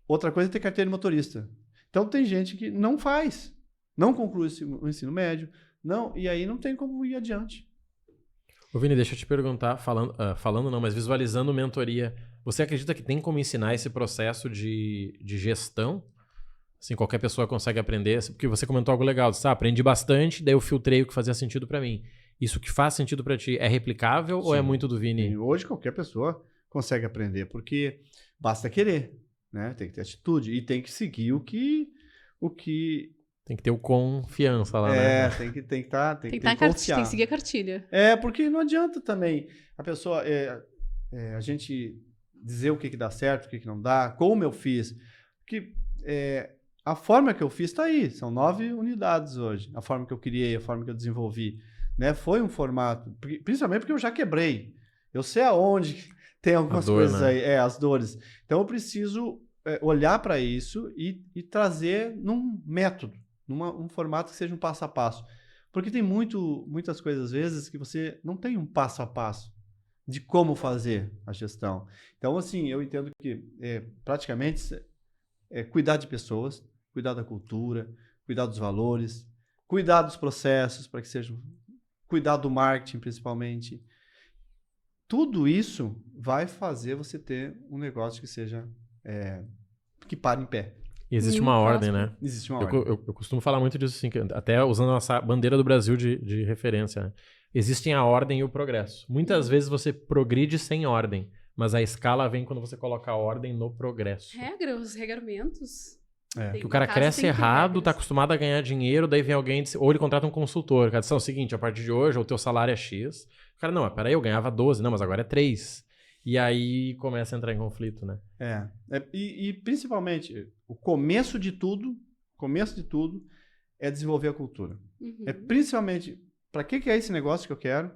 outra coisa é ter carteira de motorista. Então, tem gente que não conclui o ensino médio, e aí não tem como ir adiante. Ô Vini, deixa eu te perguntar, falando não, mas visualizando mentoria, você acredita que tem como ensinar esse processo de gestão? Assim, qualquer pessoa consegue aprender? Porque você comentou algo legal, aprendi bastante, daí eu filtrei o que fazia sentido para mim. Isso que faz sentido para ti é replicável ou é muito do Vini? Hoje qualquer pessoa consegue aprender, porque basta querer, né? Tem que ter atitude e tem que seguir o que tem que ter o confiança lá, né? Tem que confiar. Tem que seguir a cartilha. Porque não adianta também a pessoa, a gente dizer o que dá certo, o que não dá, como eu fiz. Porque a forma que eu fiz está aí, são 9 unidades hoje. A forma que eu criei, a forma que eu desenvolvi, né? Foi um formato, principalmente porque eu já quebrei. Eu sei aonde tem algumas coisas, né? Aí, as dores. Então eu preciso olhar para isso e trazer num método, num formato que seja um passo a passo. Porque tem muitas coisas, às vezes, que você não tem um passo a passo de como fazer a gestão. Então, assim, eu entendo que praticamente cuidar de pessoas, cuidar da cultura, cuidar dos valores, cuidar dos processos para que sejam, cuidar do marketing principalmente. Tudo isso vai fazer você ter um negócio que seja que pare em pé. Existe uma ordem, né? Existe uma ordem. Eu costumo falar muito disso, assim, até usando a nossa bandeira do Brasil de referência, né? Existem a ordem e o progresso. Muitas vezes você progride sem ordem, mas a escala vem quando você coloca a ordem no progresso. Os regramentos. Que o cara cresce errado, tá acostumado a ganhar dinheiro, daí vem alguém, ou ele contrata um consultor. O cara diz, o seguinte, a partir de hoje o teu salário é X. O cara, não, peraí, eu ganhava 12, não, mas agora é 3. E aí começa a entrar em conflito, né? E principalmente, o começo de tudo é desenvolver a cultura. Uhum. Principalmente, para que é esse negócio que eu quero?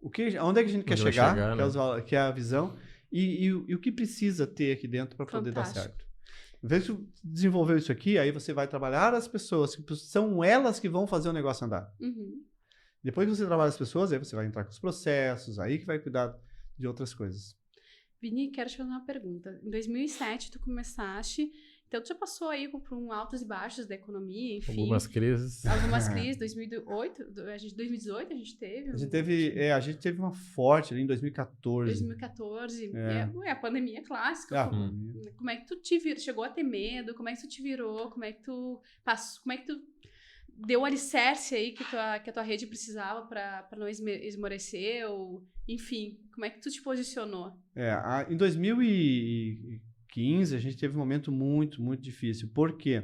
Onde é que a gente quer chegar, né? Que é a visão, e o que precisa ter aqui dentro para poder dar certo. Uma vez que você desenvolveu isso aqui, aí você vai trabalhar as pessoas, que são elas que vão fazer o negócio andar. Uhum. Depois que você trabalha as pessoas, aí você vai entrar com os processos, aí que vai cuidar de outras coisas. Vini, quero te fazer uma pergunta. Em 2007, tu começaste... Então, tu já passou aí por altos e baixos da economia, enfim. Algumas crises. 2018 a gente teve. A gente teve uma forte ali em 2014. 2014. A pandemia clássica. Como é que tu chegou a ter medo? Como é que tu te virou? Como é que tu passou? Como é que tu deu o alicerce aí que a tua rede precisava para não esmorecer? Ou, enfim, como é que tu te posicionou? Em 2015, a gente teve um momento muito, muito difícil. Por quê?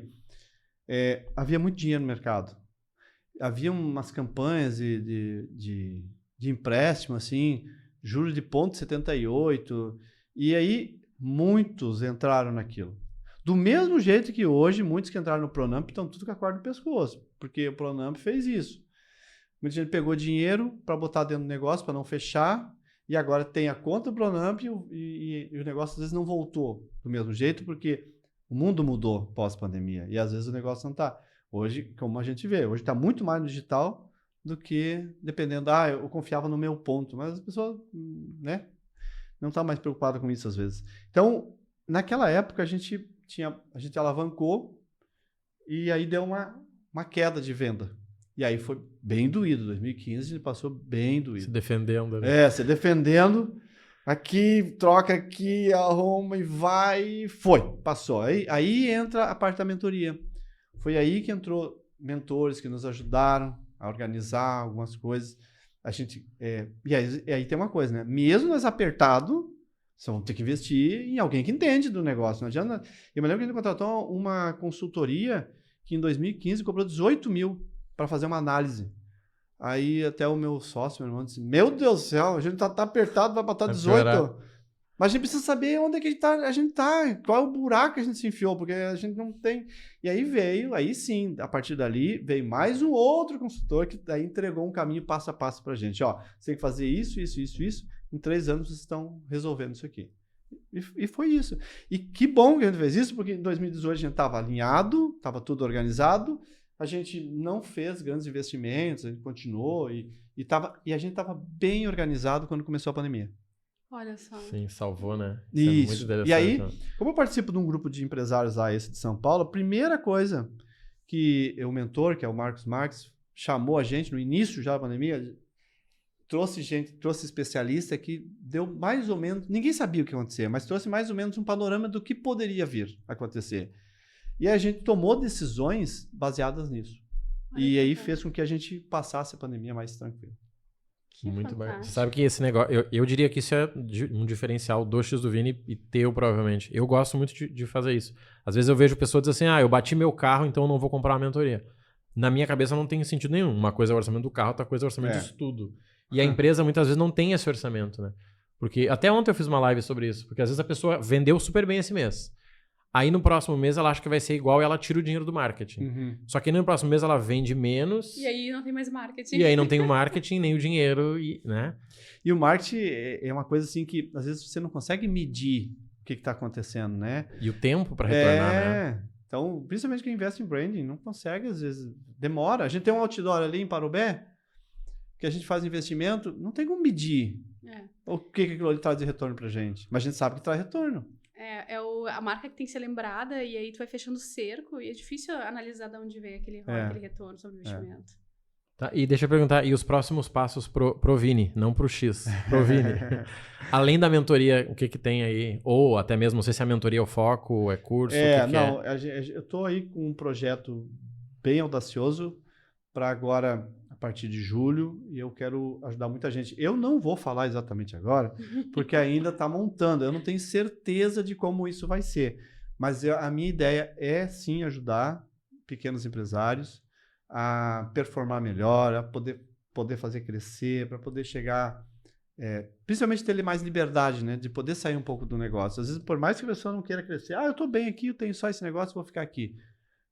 Havia muito dinheiro no mercado. Havia umas campanhas de empréstimo, assim, juros de 0,78. E aí, muitos entraram naquilo. Do mesmo jeito que hoje, muitos que entraram no Pronamp estão tudo com a corda no pescoço. Porque o Pronamp fez isso. Muita gente pegou dinheiro para botar dentro do negócio, para não fechar. E agora tem a conta do Pronamp e o negócio às vezes não voltou do mesmo jeito, porque o mundo mudou pós-pandemia. E às vezes o negócio não está. Hoje, como a gente vê, hoje está muito mais no digital do que dependendo... eu confiava no meu ponto. Mas as pessoas, né, não estão mais preocupadas com isso às vezes. Então, naquela época, a gente alavancou e aí deu uma queda de venda. E aí foi bem doído. 2015 a gente passou bem doído. Se defendendo. Né? Se defendendo. Aqui, troca aqui, arruma e vai. Passou. Aí entra a parte da mentoria. Foi aí que entrou mentores que nos ajudaram a organizar algumas coisas. E aí tem uma coisa, né? Mesmo nós apertado, você vai ter que investir em alguém que entende do negócio. Não adianta. Eu me lembro que a gente contratou uma consultoria que em 2015 cobrou 18 mil para fazer uma análise. Aí até o meu sócio, meu irmão, disse, meu Deus do céu, a gente tá apertado, vai botar 18. Mas a gente precisa saber onde é que a gente tá, qual é o buraco que a gente se enfiou, porque a gente não tem... E aí sim, a partir dali, veio mais um outro consultor que daí entregou um caminho passo a passo pra gente. Você tem que fazer isso. Em 3 anos vocês estão resolvendo isso aqui. E foi isso. E que bom que a gente fez isso, porque em 2018 a gente estava alinhado, estava tudo organizado, a gente não fez grandes investimentos, a gente continuou e a gente estava bem organizado quando começou a pandemia. Olha só. Sim, salvou, né? Isso. E aí, como eu participo de um grupo de empresários lá, esse de São Paulo, a primeira coisa que o mentor, que é o Marcos Marques, chamou a gente no início já da pandemia, trouxe especialista que deu mais ou menos, ninguém sabia o que ia acontecer, mas trouxe mais ou menos um panorama do que poderia vir a acontecer. E a gente tomou decisões baseadas nisso. E aí fez com que a gente passasse a pandemia mais tranquilo. Muito bem. Você sabe que esse negócio... Eu diria que isso é um diferencial do X do Vini e teu, provavelmente. Eu gosto muito de fazer isso. Às vezes eu vejo pessoas dizendo assim, eu bati meu carro, então eu não vou comprar uma mentoria. Na minha cabeça não tem sentido nenhum. Uma coisa é o orçamento do carro, outra coisa é o orçamento de estudo. E a empresa muitas vezes não tem esse orçamento, né? Porque até ontem eu fiz uma live sobre isso. Porque às vezes a pessoa vendeu super bem esse mês. Aí no próximo mês ela acha que vai ser igual e ela tira o dinheiro do marketing. Só que no próximo mês ela vende menos. E aí não tem mais marketing. E aí não tem o marketing, nem o dinheiro, né? E o marketing é uma coisa assim que às vezes você não consegue medir o que está acontecendo, né? E o tempo para retornar, né? Então, principalmente quem investe em branding, não consegue, às vezes, demora. A gente tem um outdoor ali em Parobé, que a gente faz investimento, não tem como medir o que aquilo ali traz de retorno pra gente. Mas a gente sabe que traz retorno. A marca que tem que ser lembrada e aí tu vai fechando o cerco e é difícil analisar de onde vem aquele retorno sobre o investimento. Tá, e deixa eu perguntar, e os próximos passos pro Vini, não pro X, pro Vini. Além da mentoria, o que tem aí? Ou até mesmo, não sei se a mentoria é o foco, é curso, eu tô aí com um projeto bem audacioso para agora, a partir de julho, e eu quero ajudar muita gente. Eu não vou falar exatamente agora, porque ainda está montando. Eu não tenho certeza de como isso vai ser. Mas a minha ideia é, sim, ajudar pequenos empresários a performar melhor, a poder fazer crescer, para poder chegar... principalmente ter mais liberdade, né? De poder sair um pouco do negócio. Às vezes, por mais que a pessoa não queira crescer, eu estou bem aqui, eu tenho só esse negócio, vou ficar aqui.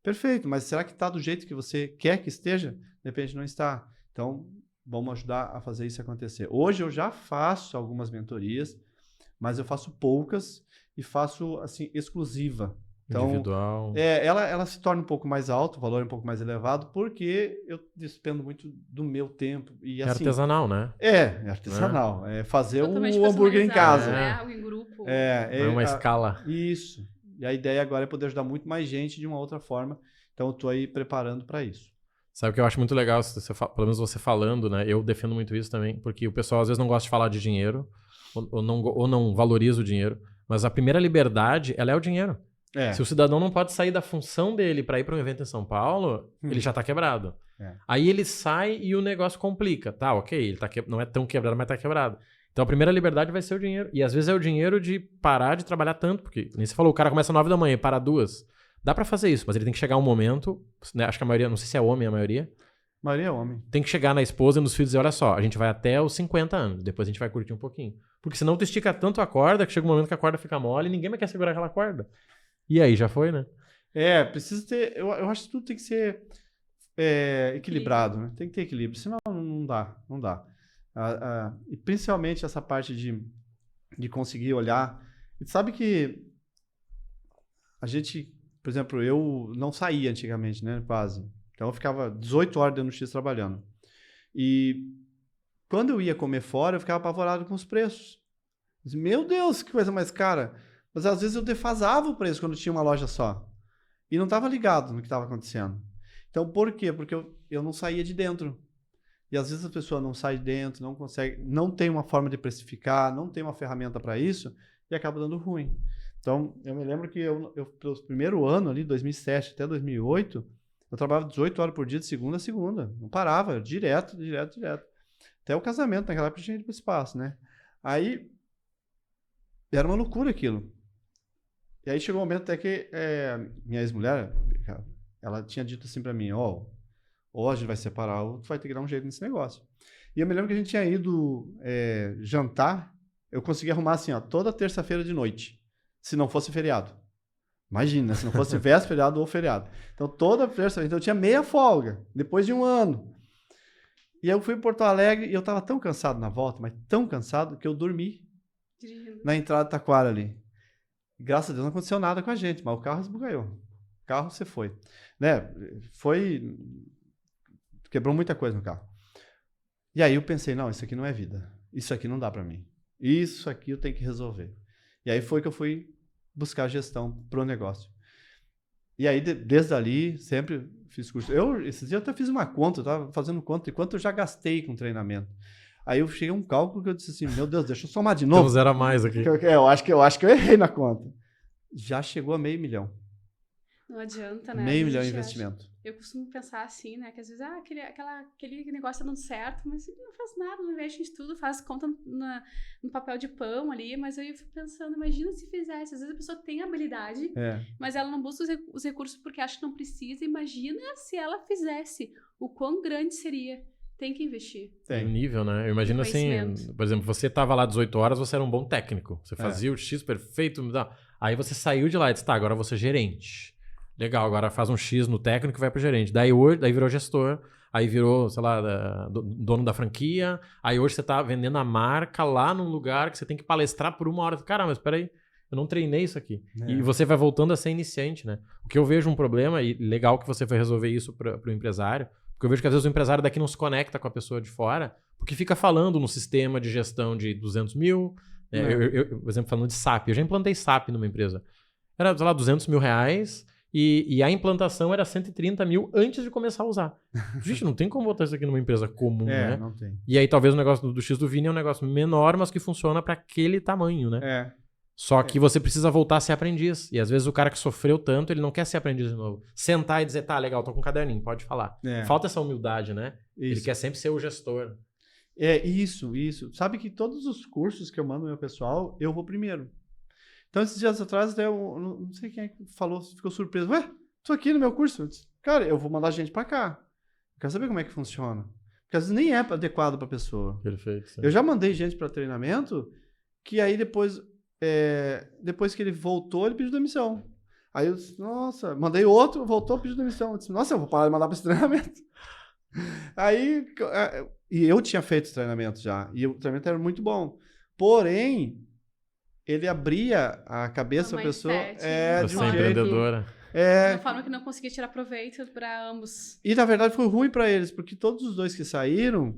Perfeito, mas será que está do jeito que você quer que esteja? De repente não está. Então, vamos ajudar a fazer isso acontecer. Hoje eu já faço algumas mentorias, mas eu faço poucas e faço assim exclusiva. Então, individual. Ela se torna um pouco mais alto, o valor é um pouco mais elevado, porque eu despendo muito do meu tempo. E, assim, artesanal, né? É artesanal. É fazer um hambúrguer em casa. Né? Algo em grupo. É uma escala. Isso. E a ideia agora é poder ajudar muito mais gente de uma outra forma. Então, eu estou aí preparando para isso. Sabe o que eu acho muito legal, pelo menos você falando, né? Eu defendo muito isso também, porque o pessoal às vezes não gosta de falar de dinheiro, ou não valoriza o dinheiro, mas a primeira liberdade, ela é o dinheiro. Se o cidadão não pode sair da função dele para ir para um evento em São Paulo, ele já está quebrado. Aí ele sai e o negócio complica. Tá, ok, ele não é tão quebrado, mas está quebrado. Então a primeira liberdade vai ser o dinheiro. E às vezes é o dinheiro de parar de trabalhar tanto, porque nem você falou, o cara começa às 9 da manhã e para 2. Dá pra fazer isso, mas ele tem que chegar um momento, né, acho que a maioria, não sei se é homem a maioria. A maioria é homem. Tem que chegar na esposa e nos filhos e dizer, olha só, a gente vai até os 50 anos, depois a gente vai curtir um pouquinho. Porque senão tu estica tanto a corda que chega um momento que a corda fica mole e ninguém mais quer segurar aquela corda. E aí, já foi, né? Precisa ter, eu acho que tudo tem que ser equilibrado, né? Tem que ter equilíbrio, senão não dá. E principalmente essa parte de conseguir olhar. E sabe que a gente, por exemplo, eu não saía antigamente, né? Quase. Então eu ficava 18 horas dentro do X trabalhando. E quando eu ia comer fora, eu ficava apavorado com os preços. Meu Deus, que coisa mais cara. Mas às vezes eu defasava o preço quando tinha uma loja só. E não estava ligado no que estava acontecendo. Então por quê? Porque eu não saía de dentro. E às vezes a pessoa não sai de dentro, não consegue, não tem uma forma de precificar, não tem uma ferramenta para isso e acaba dando ruim. Então, eu me lembro que eu pelo primeiro ano ali, 2007 até 2008, eu trabalhava 18 horas por dia, de segunda a segunda. Não parava, direto. Até o casamento, naquela época tinha ido para o espaço, né? Aí, era uma loucura aquilo. E aí chegou um momento até que minha ex-mulher, ela tinha dito assim para mim, ou a gente vai separar, ou tu vai ter que dar um jeito nesse negócio. E eu me lembro que a gente tinha ido jantar, eu consegui arrumar assim, toda terça-feira de noite, se não fosse feriado. Imagina, se não fosse véspera, feriado ou feriado. Então, toda terça-feira, então eu tinha meia folga, depois de um ano. E aí eu fui em Porto Alegre e eu estava tão cansado na volta, mas tão cansado, que eu dormi na entrada de Taquara ali. E, graças a Deus não aconteceu nada com a gente, mas o carro esbugalhou. O carro você foi. Né? Quebrou muita coisa no carro. E aí eu pensei, não, isso aqui não é vida. Isso aqui não dá para mim. Isso aqui eu tenho que resolver. E aí foi que eu fui buscar gestão pro negócio. E aí, desde ali, sempre fiz curso. Esses dias eu até fiz uma conta, eu estava fazendo conta de quanto eu já gastei com treinamento. Aí eu cheguei a um cálculo que eu disse assim, meu Deus, deixa eu somar de novo. Tem um zero a mais aqui. Eu acho que eu errei na conta. Já chegou a 500 mil. Não adianta, né? Meio milhão de investimento. Eu costumo pensar assim, né? Que às vezes, aquele negócio tá dando certo, mas ele não faz nada, não investe em tudo, faz conta no papel de pão ali, mas aí eu fico pensando, imagina se fizesse. Às vezes a pessoa tem habilidade, mas ela não busca os recursos porque acha que não precisa. Imagina se ela fizesse, o quão grande seria. Tem que investir. Tem nível, né? Eu imagino assim, por exemplo, você tava lá 18 horas, você era um bom técnico. Você fazia o X perfeito. Aí você saiu de lá e disse, tá, agora você é gerente. Legal, agora faz um X no técnico e vai pro gerente. Daí virou gestor, aí virou, sei lá, dono da franquia. Aí hoje você tá vendendo a marca lá num lugar que você tem que palestrar por 1 hora. Cara, mas peraí, eu não treinei isso aqui. E você vai voltando a ser iniciante, né? O que eu vejo um problema, e legal que você foi resolver isso pro empresário, porque eu vejo que às vezes o empresário daqui não se conecta com a pessoa de fora, porque fica falando no sistema de gestão de 200 mil. Né? Por exemplo, falando de SAP. Eu já implantei SAP numa empresa. Era, sei lá, 200 mil reais e a implantação era 130 mil antes de começar a usar. Gente, não tem como botar isso aqui numa empresa comum, né? Não tem. E aí talvez o negócio do X do Vini é um negócio menor, mas que funciona para aquele tamanho, né? Só que você precisa voltar a ser aprendiz. E às vezes o cara que sofreu tanto, ele não quer ser aprendiz de novo. Sentar e dizer, tá, legal, tô com um caderninho, pode falar. Falta essa humildade, né? Isso. Ele quer sempre ser o gestor. Isso. Sabe que todos os cursos que eu mando no meu pessoal, eu vou primeiro. Então, esses dias atrás, até eu não sei quem é que falou, ficou surpreso. Ué, tô aqui no meu curso. Eu disse, cara, eu vou mandar gente pra cá. Eu quero saber como é que funciona. Porque às vezes nem é adequado pra pessoa. Perfeito. Sim. Eu já mandei gente pra treinamento que aí depois que ele voltou, ele pediu demissão. Aí eu disse, nossa, mandei outro, voltou, pediu demissão. Eu disse, nossa, eu vou parar de mandar pra esse treinamento. Aí, e eu tinha feito esse treinamento já, e o treinamento era muito bom. Porém, ele abria a cabeça da pessoa de um empreendedora. De uma forma que não conseguia tirar proveito para ambos. E, na verdade, foi ruim para eles, porque todos os dois que saíram,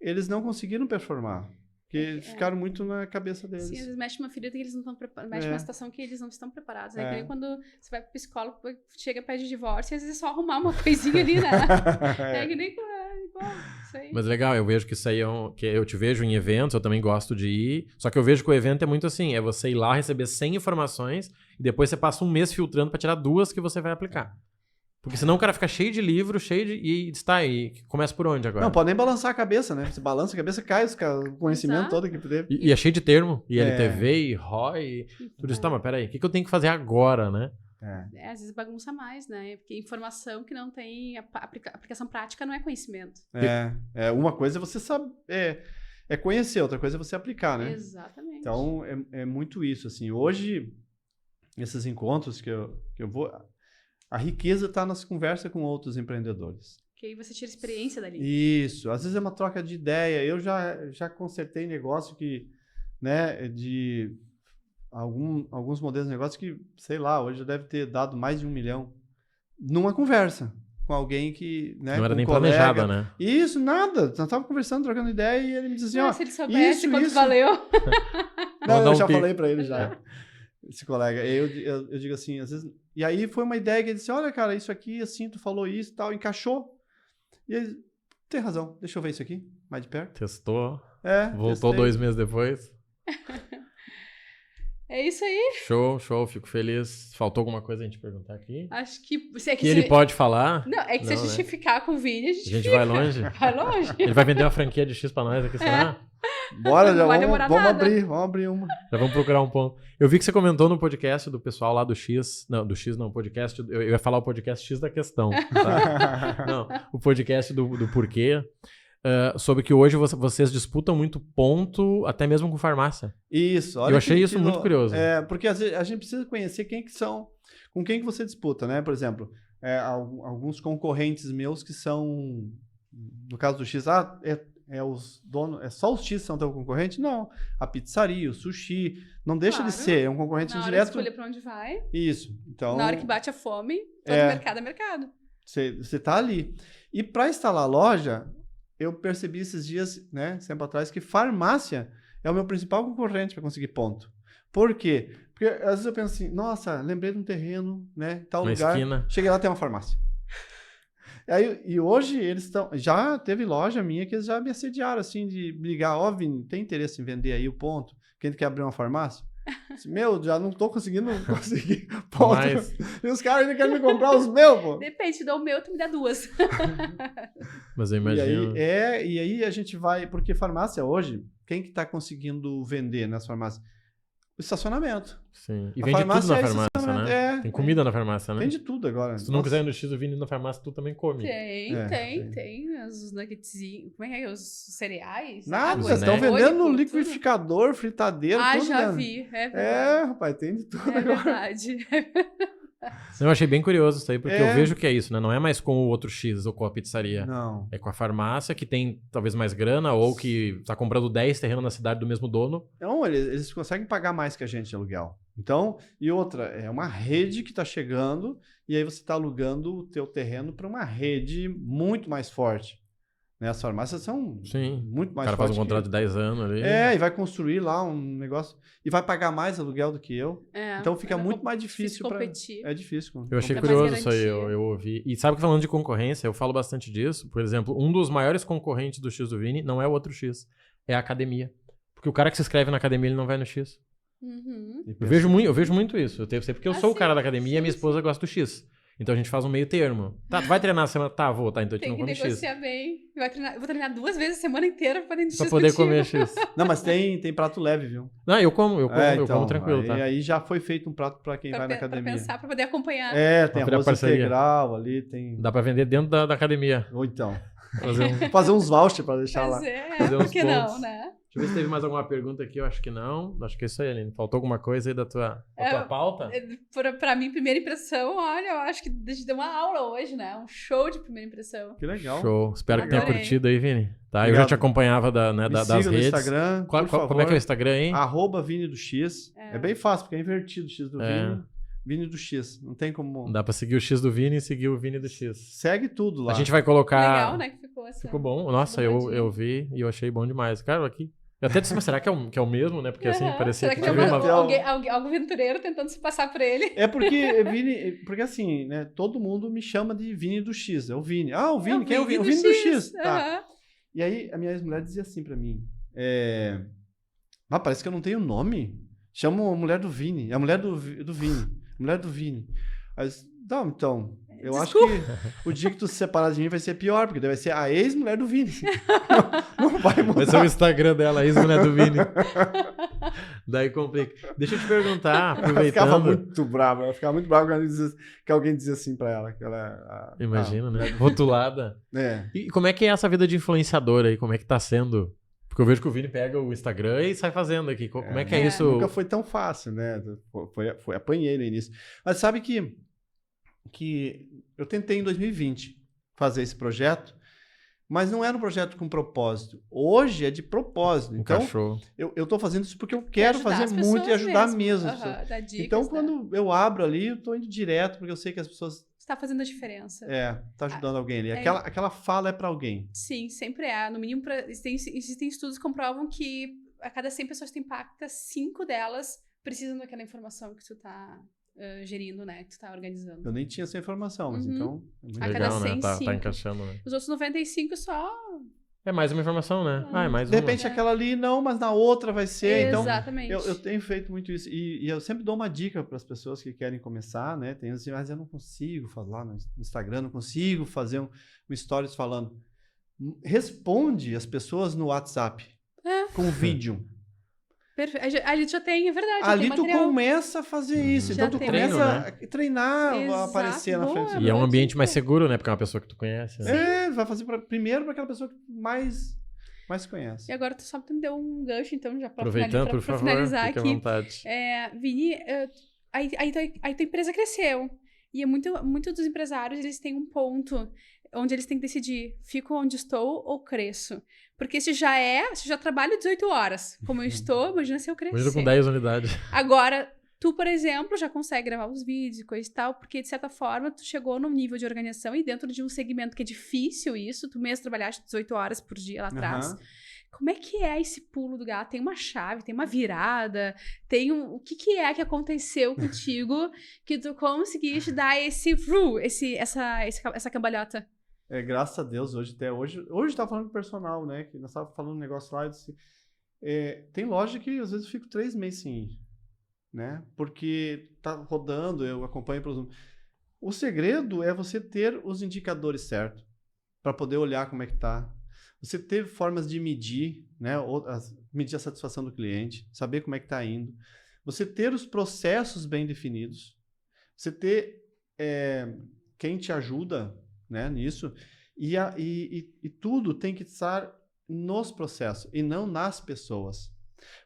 eles não conseguiram performar. Porque ficaram muito na cabeça deles. Sim, às vezes mexe uma ferida que eles não estão preparados. Mexe uma situação que eles não estão preparados. É que nem quando você vai pro psicólogo, chega e pede divórcio, e às vezes é só arrumar uma coisinha ali, né? É que nem igual, isso aí. Mas legal, eu vejo que isso aí que eu te vejo em eventos, eu também gosto de ir. Só que eu vejo que o evento é muito assim, é você ir lá receber 100 informações e depois você passa um mês filtrando para tirar 2 que você vai aplicar. Porque senão o cara fica cheio de livro, e está aí. Começa por onde agora? Não, pode nem balançar a cabeça, né? Você balança a cabeça, cai o conhecimento todo que deve. E é cheio de termo. E LTV, e ROI, tudo isso. Tá, mas peraí, o que eu tenho que fazer agora, né? Às vezes bagunça mais, né? Porque informação que não tem aplicação prática não é conhecimento. Uma coisa é você saber, é conhecer, outra coisa é você aplicar, né? Exatamente. Então, é muito isso, assim. Hoje, esses encontros que eu vou... A riqueza está nas conversas com outros empreendedores. Que aí você tira experiência dali. Isso. Às vezes é uma troca de ideia. Eu já consertei negócio que, né, de alguns modelos de negócio que, sei lá, hoje já deve ter dado mais de 1 milhão numa conversa com alguém que, né, não era nem colega. Planejada, né? Isso, nada. Nós estávamos conversando, trocando ideia e ele me dizia assim, se ele soubesse quanto valeu. Não, eu já falei para ele já. Esse colega. Eu digo assim, às vezes... E aí foi uma ideia que ele disse, olha, cara, isso aqui, assim, tu falou isso e tal, encaixou. E ele, tem razão, deixa eu ver isso aqui, mais de perto. Testou. Voltou 2 meses depois. É isso aí. Show, fico feliz. Faltou alguma coisa a gente perguntar aqui? Acho que... ele pode falar? Não, é que se a gente ficar com o Vini, a gente vai longe? Vai longe. Ele vai vender uma franquia de X pra nós aqui, será? Bora, já vamos abrir uma. Já vamos procurar um ponto. Eu vi que você comentou no podcast do pessoal lá do X. Não, do X não, podcast. Eu ia falar o podcast X da questão. Tá? Não, o podcast do porquê. Sobre que hoje vocês disputam muito ponto, até mesmo com farmácia. Isso. Olha, eu achei isso muito curioso. Porque a gente precisa conhecer quem que são, com quem que você disputa, né? Por exemplo, alguns concorrentes meus que são, no caso do X, os donos, só os X são teu concorrente? Não. A pizzaria, o sushi, não deixa de ser, é um concorrente direto. Na hora de escolher para onde vai. Isso. Então, na hora que bate a fome, todo mercado é mercado. Você tá ali. E para instalar a loja, eu percebi esses dias, né, tempo atrás, que farmácia é o meu principal concorrente para conseguir ponto. Por quê? Porque às vezes eu penso assim, nossa, lembrei de um terreno, né, tal lugar. Esquina. Cheguei lá, tem uma farmácia. E hoje eles estão... Já teve loja minha que eles já me assediaram, assim, de ligar, Vini, tem interesse em vender aí o ponto? Quem quer abrir uma farmácia? Meu, já não tô conseguindo ponto. Mas... E os caras ainda querem me comprar os meus, pô. Depende, te dou o meu, tu me dá 2. Mas eu imagino... E aí a gente vai... Porque farmácia hoje, quem que tá conseguindo vender nas farmácias? O estacionamento. Sim. E vende tudo na farmácia, né? Tem comida na farmácia, né? Vende tudo agora. Se tu não quiser ir no X do Vini na farmácia, tu também come. Tem. Os nuggetzinhos. Como é que é? Os cereais? Nada, vocês estão vendendo no liquidificador, fritadeiro, tudo. Já vi. Rapaz, tem de tudo agora. Verdade. Eu achei bem curioso isso aí, porque eu vejo que é isso, né? Não é mais com o outro X ou com a pizzaria. Não. É com a farmácia, que tem talvez mais grana, ou que tá comprando 10 terrenos na cidade do mesmo dono. Não, eles conseguem pagar mais que a gente de aluguel. Então, e outra, é uma rede que tá chegando, e aí você tá alugando o teu terreno para uma rede muito mais forte. Né? As farmácias são muito mais fortes. O cara faz um contrato de 10 anos ali. E vai construir lá um negócio. E vai pagar mais aluguel do que eu. Então fica muito mais difícil para competir. É difícil. Eu achei curioso isso aí, eu ouvi. E sabe que falando de concorrência, eu falo bastante disso. Por exemplo, um dos maiores concorrentes do X do Vini não é o outro X, é a academia. Porque o cara que se inscreve na academia, ele não vai no X. Eu vejo muito isso. Eu sei porque eu sou o cara da academia e a minha esposa gosta do X. Então a gente faz um meio termo. Tá, tu vai treinar a semana? Tá, vou. Tá, então a gente não come X. Tem que negociar bem. Eu vou treinar 2 vezes a semana inteira pra poder X. Pra poder comer X. Não, mas tem prato leve, viu? Não, eu como tranquilo, tá? E aí já foi feito um prato pra quem vai na academia. Pra pensar, pra poder acompanhar. Tem arroz integral ali, tem... Dá pra vender dentro da academia. Ou então. Fazer uns vouchers pra deixar lá. Fazer por que não, né? Deixa eu ver se teve mais alguma pergunta aqui. Eu acho que não. Acho que é isso aí, Aline. Faltou alguma coisa aí da tua pauta? Pra mim, primeira impressão, olha, eu acho que a gente deu uma aula hoje, né? Um show de primeira impressão. Que legal. Show. Espero que tenha curtido aí, Vini. Tá, eu já te acompanhava das redes. No Instagram, como é que é o Instagram, hein? @Vini do X. É bem fácil, porque é invertido o X do Vini. Vini do X. Não tem como... Dá pra seguir o X do Vini e seguir o Vini do X. Segue tudo lá. A gente vai colocar... Legal, né? Que ficou assim. Ficou bom. Nossa, eu vi e eu achei bom demais. Cara, aqui... Eu até disse, mas será que é o mesmo, né? Porque assim, parecia que tinha algum aventureiro tentando se passar por ele. É porque Vini... Porque assim, né? Todo mundo me chama de Vini do X. É o Vini. Ah, o Vini. Quem é o Vini? O Vini do X. Tá. E aí, a minha ex-mulher dizia assim pra mim. Parece que eu não tenho nome. Chamo a mulher do Vini. É a mulher do Vini. Mulher do Vini. Aí, não, então... Eu acho que o dia que tu se separar de mim vai ser pior, porque vai ser a ex-mulher do Vini. Não vai mudar. Vai ser o Instagram dela, a ex-mulher do Vini. Daí complica. Deixa eu te perguntar, aproveitando... Ela ficava muito brava que alguém dizia assim pra ela. Que ela imagina, né? Rotulada. E como é que é essa vida de influenciadora aí? Como é que tá sendo? Porque eu vejo que o Vini pega o Instagram e sai fazendo aqui. Como é que é isso? Nunca foi tão fácil, né? Apanhei no início. Mas sabe que eu tentei em 2020 fazer esse projeto, mas não era um projeto com propósito. Hoje é de propósito. Então, eu estou fazendo isso porque eu quero fazer muito e ajudar mesmo. Então, quando eu abro ali, eu estou indo direto, porque eu sei que as pessoas... Está fazendo a diferença. Está ajudando alguém ali. Aquela fala é para alguém. Sim, sempre é. No mínimo, existem estudos que comprovam que a cada 100 pessoas que tu impacta, 5 delas precisam daquela informação que tu está... gerindo, né? Que tu tá organizando. Eu nem tinha essa informação, mas então... Legal, né? Tá encaixando, né? Os outros 95 só... É mais uma informação, né? É mais de repente aquela ali não, mas na outra vai ser. Exatamente. Então, eu tenho feito muito isso. E eu sempre dou uma dica para as pessoas que querem começar, né? Tem assim, mas eu não consigo falar no Instagram, não consigo fazer um stories falando. Responde as pessoas no WhatsApp com vídeo. Perfeito. A gente já tem, é verdade. Ali tu começa a fazer isso. Então tu começa a treinar, a aparecer na frente. E é um ambiente mais seguro, né? Porque é uma pessoa que tu conhece. Né? Vai fazer primeiro para aquela pessoa que mais conhece. E agora tu só me deu um gancho, então, já para finalizar aqui. À vontade. Vini, aí tua empresa cresceu. E muito dos empresários, eles têm um ponto onde eles têm que decidir, fico onde estou ou cresço? Porque se já trabalho 18 horas, como eu estou, imagina se eu crescer. Imagina com 10 unidades. Agora, tu, por exemplo, já consegue gravar os vídeos e coisa e tal, porque, de certa forma, tu chegou num nível de organização e dentro de um segmento que é difícil isso, tu mesmo trabalhaste 18 horas por dia lá atrás. Como é que é esse pulo do gato? Tem uma chave, tem uma virada, o que é que aconteceu contigo que tu conseguiste dar essa cambalhota? Graças a Deus, hoje eu tava falando com o personal, né, que nós tava falando um negócio lá, eu disse, tem loja que às vezes eu fico 3 meses sem ir. né? Porque tá rodando, eu acompanho pelos números. O segredo é você ter os indicadores certos para poder olhar como é que tá. Você ter formas de medir, né? Medir a satisfação do cliente, saber como é que está indo. Você ter os processos bem definidos. Você ter quem te ajuda, né, nisso. E tudo tem que estar nos processos e não nas pessoas.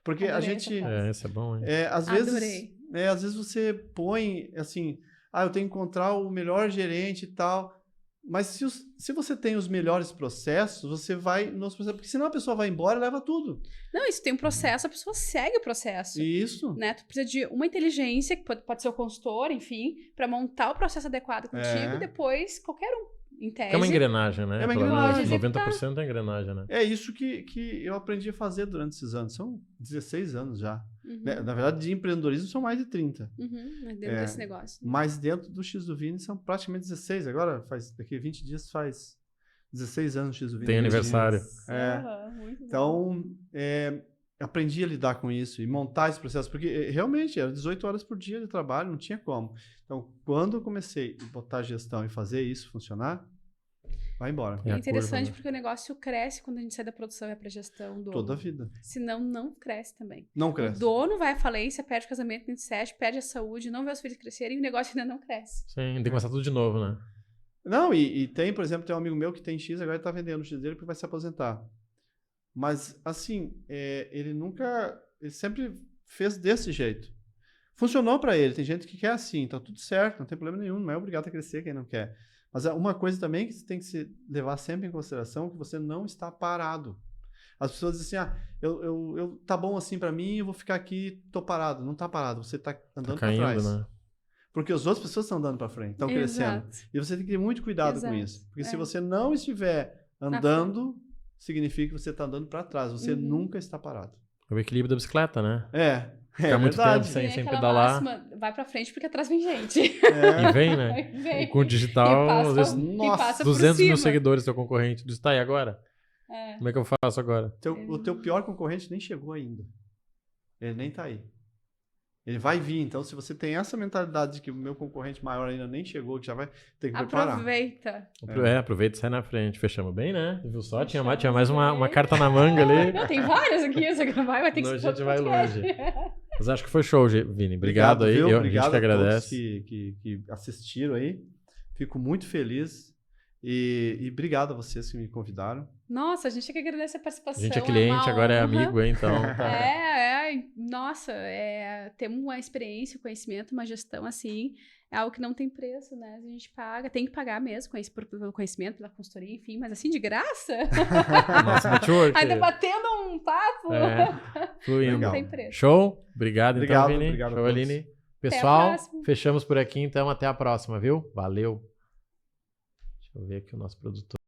Porque Adorei a gente... Isso é bom, hein? às vezes você põe, assim... eu tenho que encontrar o melhor gerente e tal... Mas se você tem os melhores processos, você vai nos processos. Porque senão a pessoa vai embora e leva tudo. Não, isso tem um processo, a pessoa segue o processo. Isso. Né? Tu precisa de uma inteligência, que pode ser o consultor, enfim, para montar o processo adequado contigo e depois qualquer um, em tese. É uma engrenagem, né? É uma engrenagem. 90% é engrenagem, né? É isso que eu aprendi a fazer durante esses anos. São 16 anos já. Na verdade, de empreendedorismo são mais de 30. Dentro desse negócio. Mas dentro do X do Vini são praticamente 16. Agora, daqui a 20 dias faz 16 anos o X do Vini. Tem aniversário. Muito então, aprendi a lidar com isso e montar esse processo. Porque realmente era 18 horas por dia de trabalho, não tinha como. Então, quando eu comecei a botar a gestão e fazer isso funcionar, vai embora. É interessante porque o negócio cresce quando a gente sai da produção e vai pra gestão. Toda a vida. Senão, não cresce também. Não cresce. O dono vai à falência, perde o casamento, perde a saúde, não vê os filhos crescerem e o negócio ainda não cresce. Sim, tem que começar tudo de novo, né? Não, e tem, por exemplo, tem um amigo meu que tem X, agora ele tá vendendo o X dele porque vai se aposentar. Mas, assim, ele sempre fez desse jeito. Funcionou para ele. Tem gente que quer assim, tá tudo certo, não tem problema nenhum, não é obrigado a crescer quem não quer. Mas uma coisa também que você tem que se levar sempre em consideração é que você não está parado. As pessoas dizem assim, tá bom assim para mim, eu vou ficar aqui, tô parado. Não tá parado, você tá andando para trás. Né? Porque as outras pessoas estão andando para frente, estão crescendo. E você tem que ter muito cuidado com isso. Porque se você não estiver andando, significa que você está andando para trás. Você nunca está parado. É o equilíbrio da bicicleta, né? Ficar muito tempo sem pedalar. Máxima, vai pra frente porque atrás vem gente. E vem, né? E com o digital, às vezes, 200 mil seguidores teu concorrente. Tu está aí agora? Como é que eu faço agora? O teu pior concorrente nem chegou ainda. Ele nem tá aí. Ele vai vir. Então, se você tem essa mentalidade de que o meu concorrente maior ainda nem chegou, que já vai ter que preparar. Aproveita. Aproveita e sai na frente. Fechamos bem, né? Viu só? Tinha mais uma carta na manga ali. Não, tem várias aqui. Você vai ter que ser. A gente vai longe. Mas acho que foi show, Vini. Obrigado aí. Obrigado a gente que agradece. Que assistiram aí. Fico muito feliz. E obrigado a vocês que me convidaram. Nossa, a gente é que agradece a participação. A gente é cliente, agora é amigo, então. Nossa, ter uma experiência, conhecimento, uma gestão assim, é algo que não tem preço, né? A gente paga, tem que pagar mesmo pelo conhecimento, pela consultoria, enfim, mas assim, de graça? Nossa, network. Ainda batendo um papo. Fluindo. Não tem preço. Show? Obrigado então, Vini. Obrigado Show, Aline. Pessoal, fechamos por aqui, então até a próxima, viu? Valeu. Deixa eu ver aqui o nosso produtor.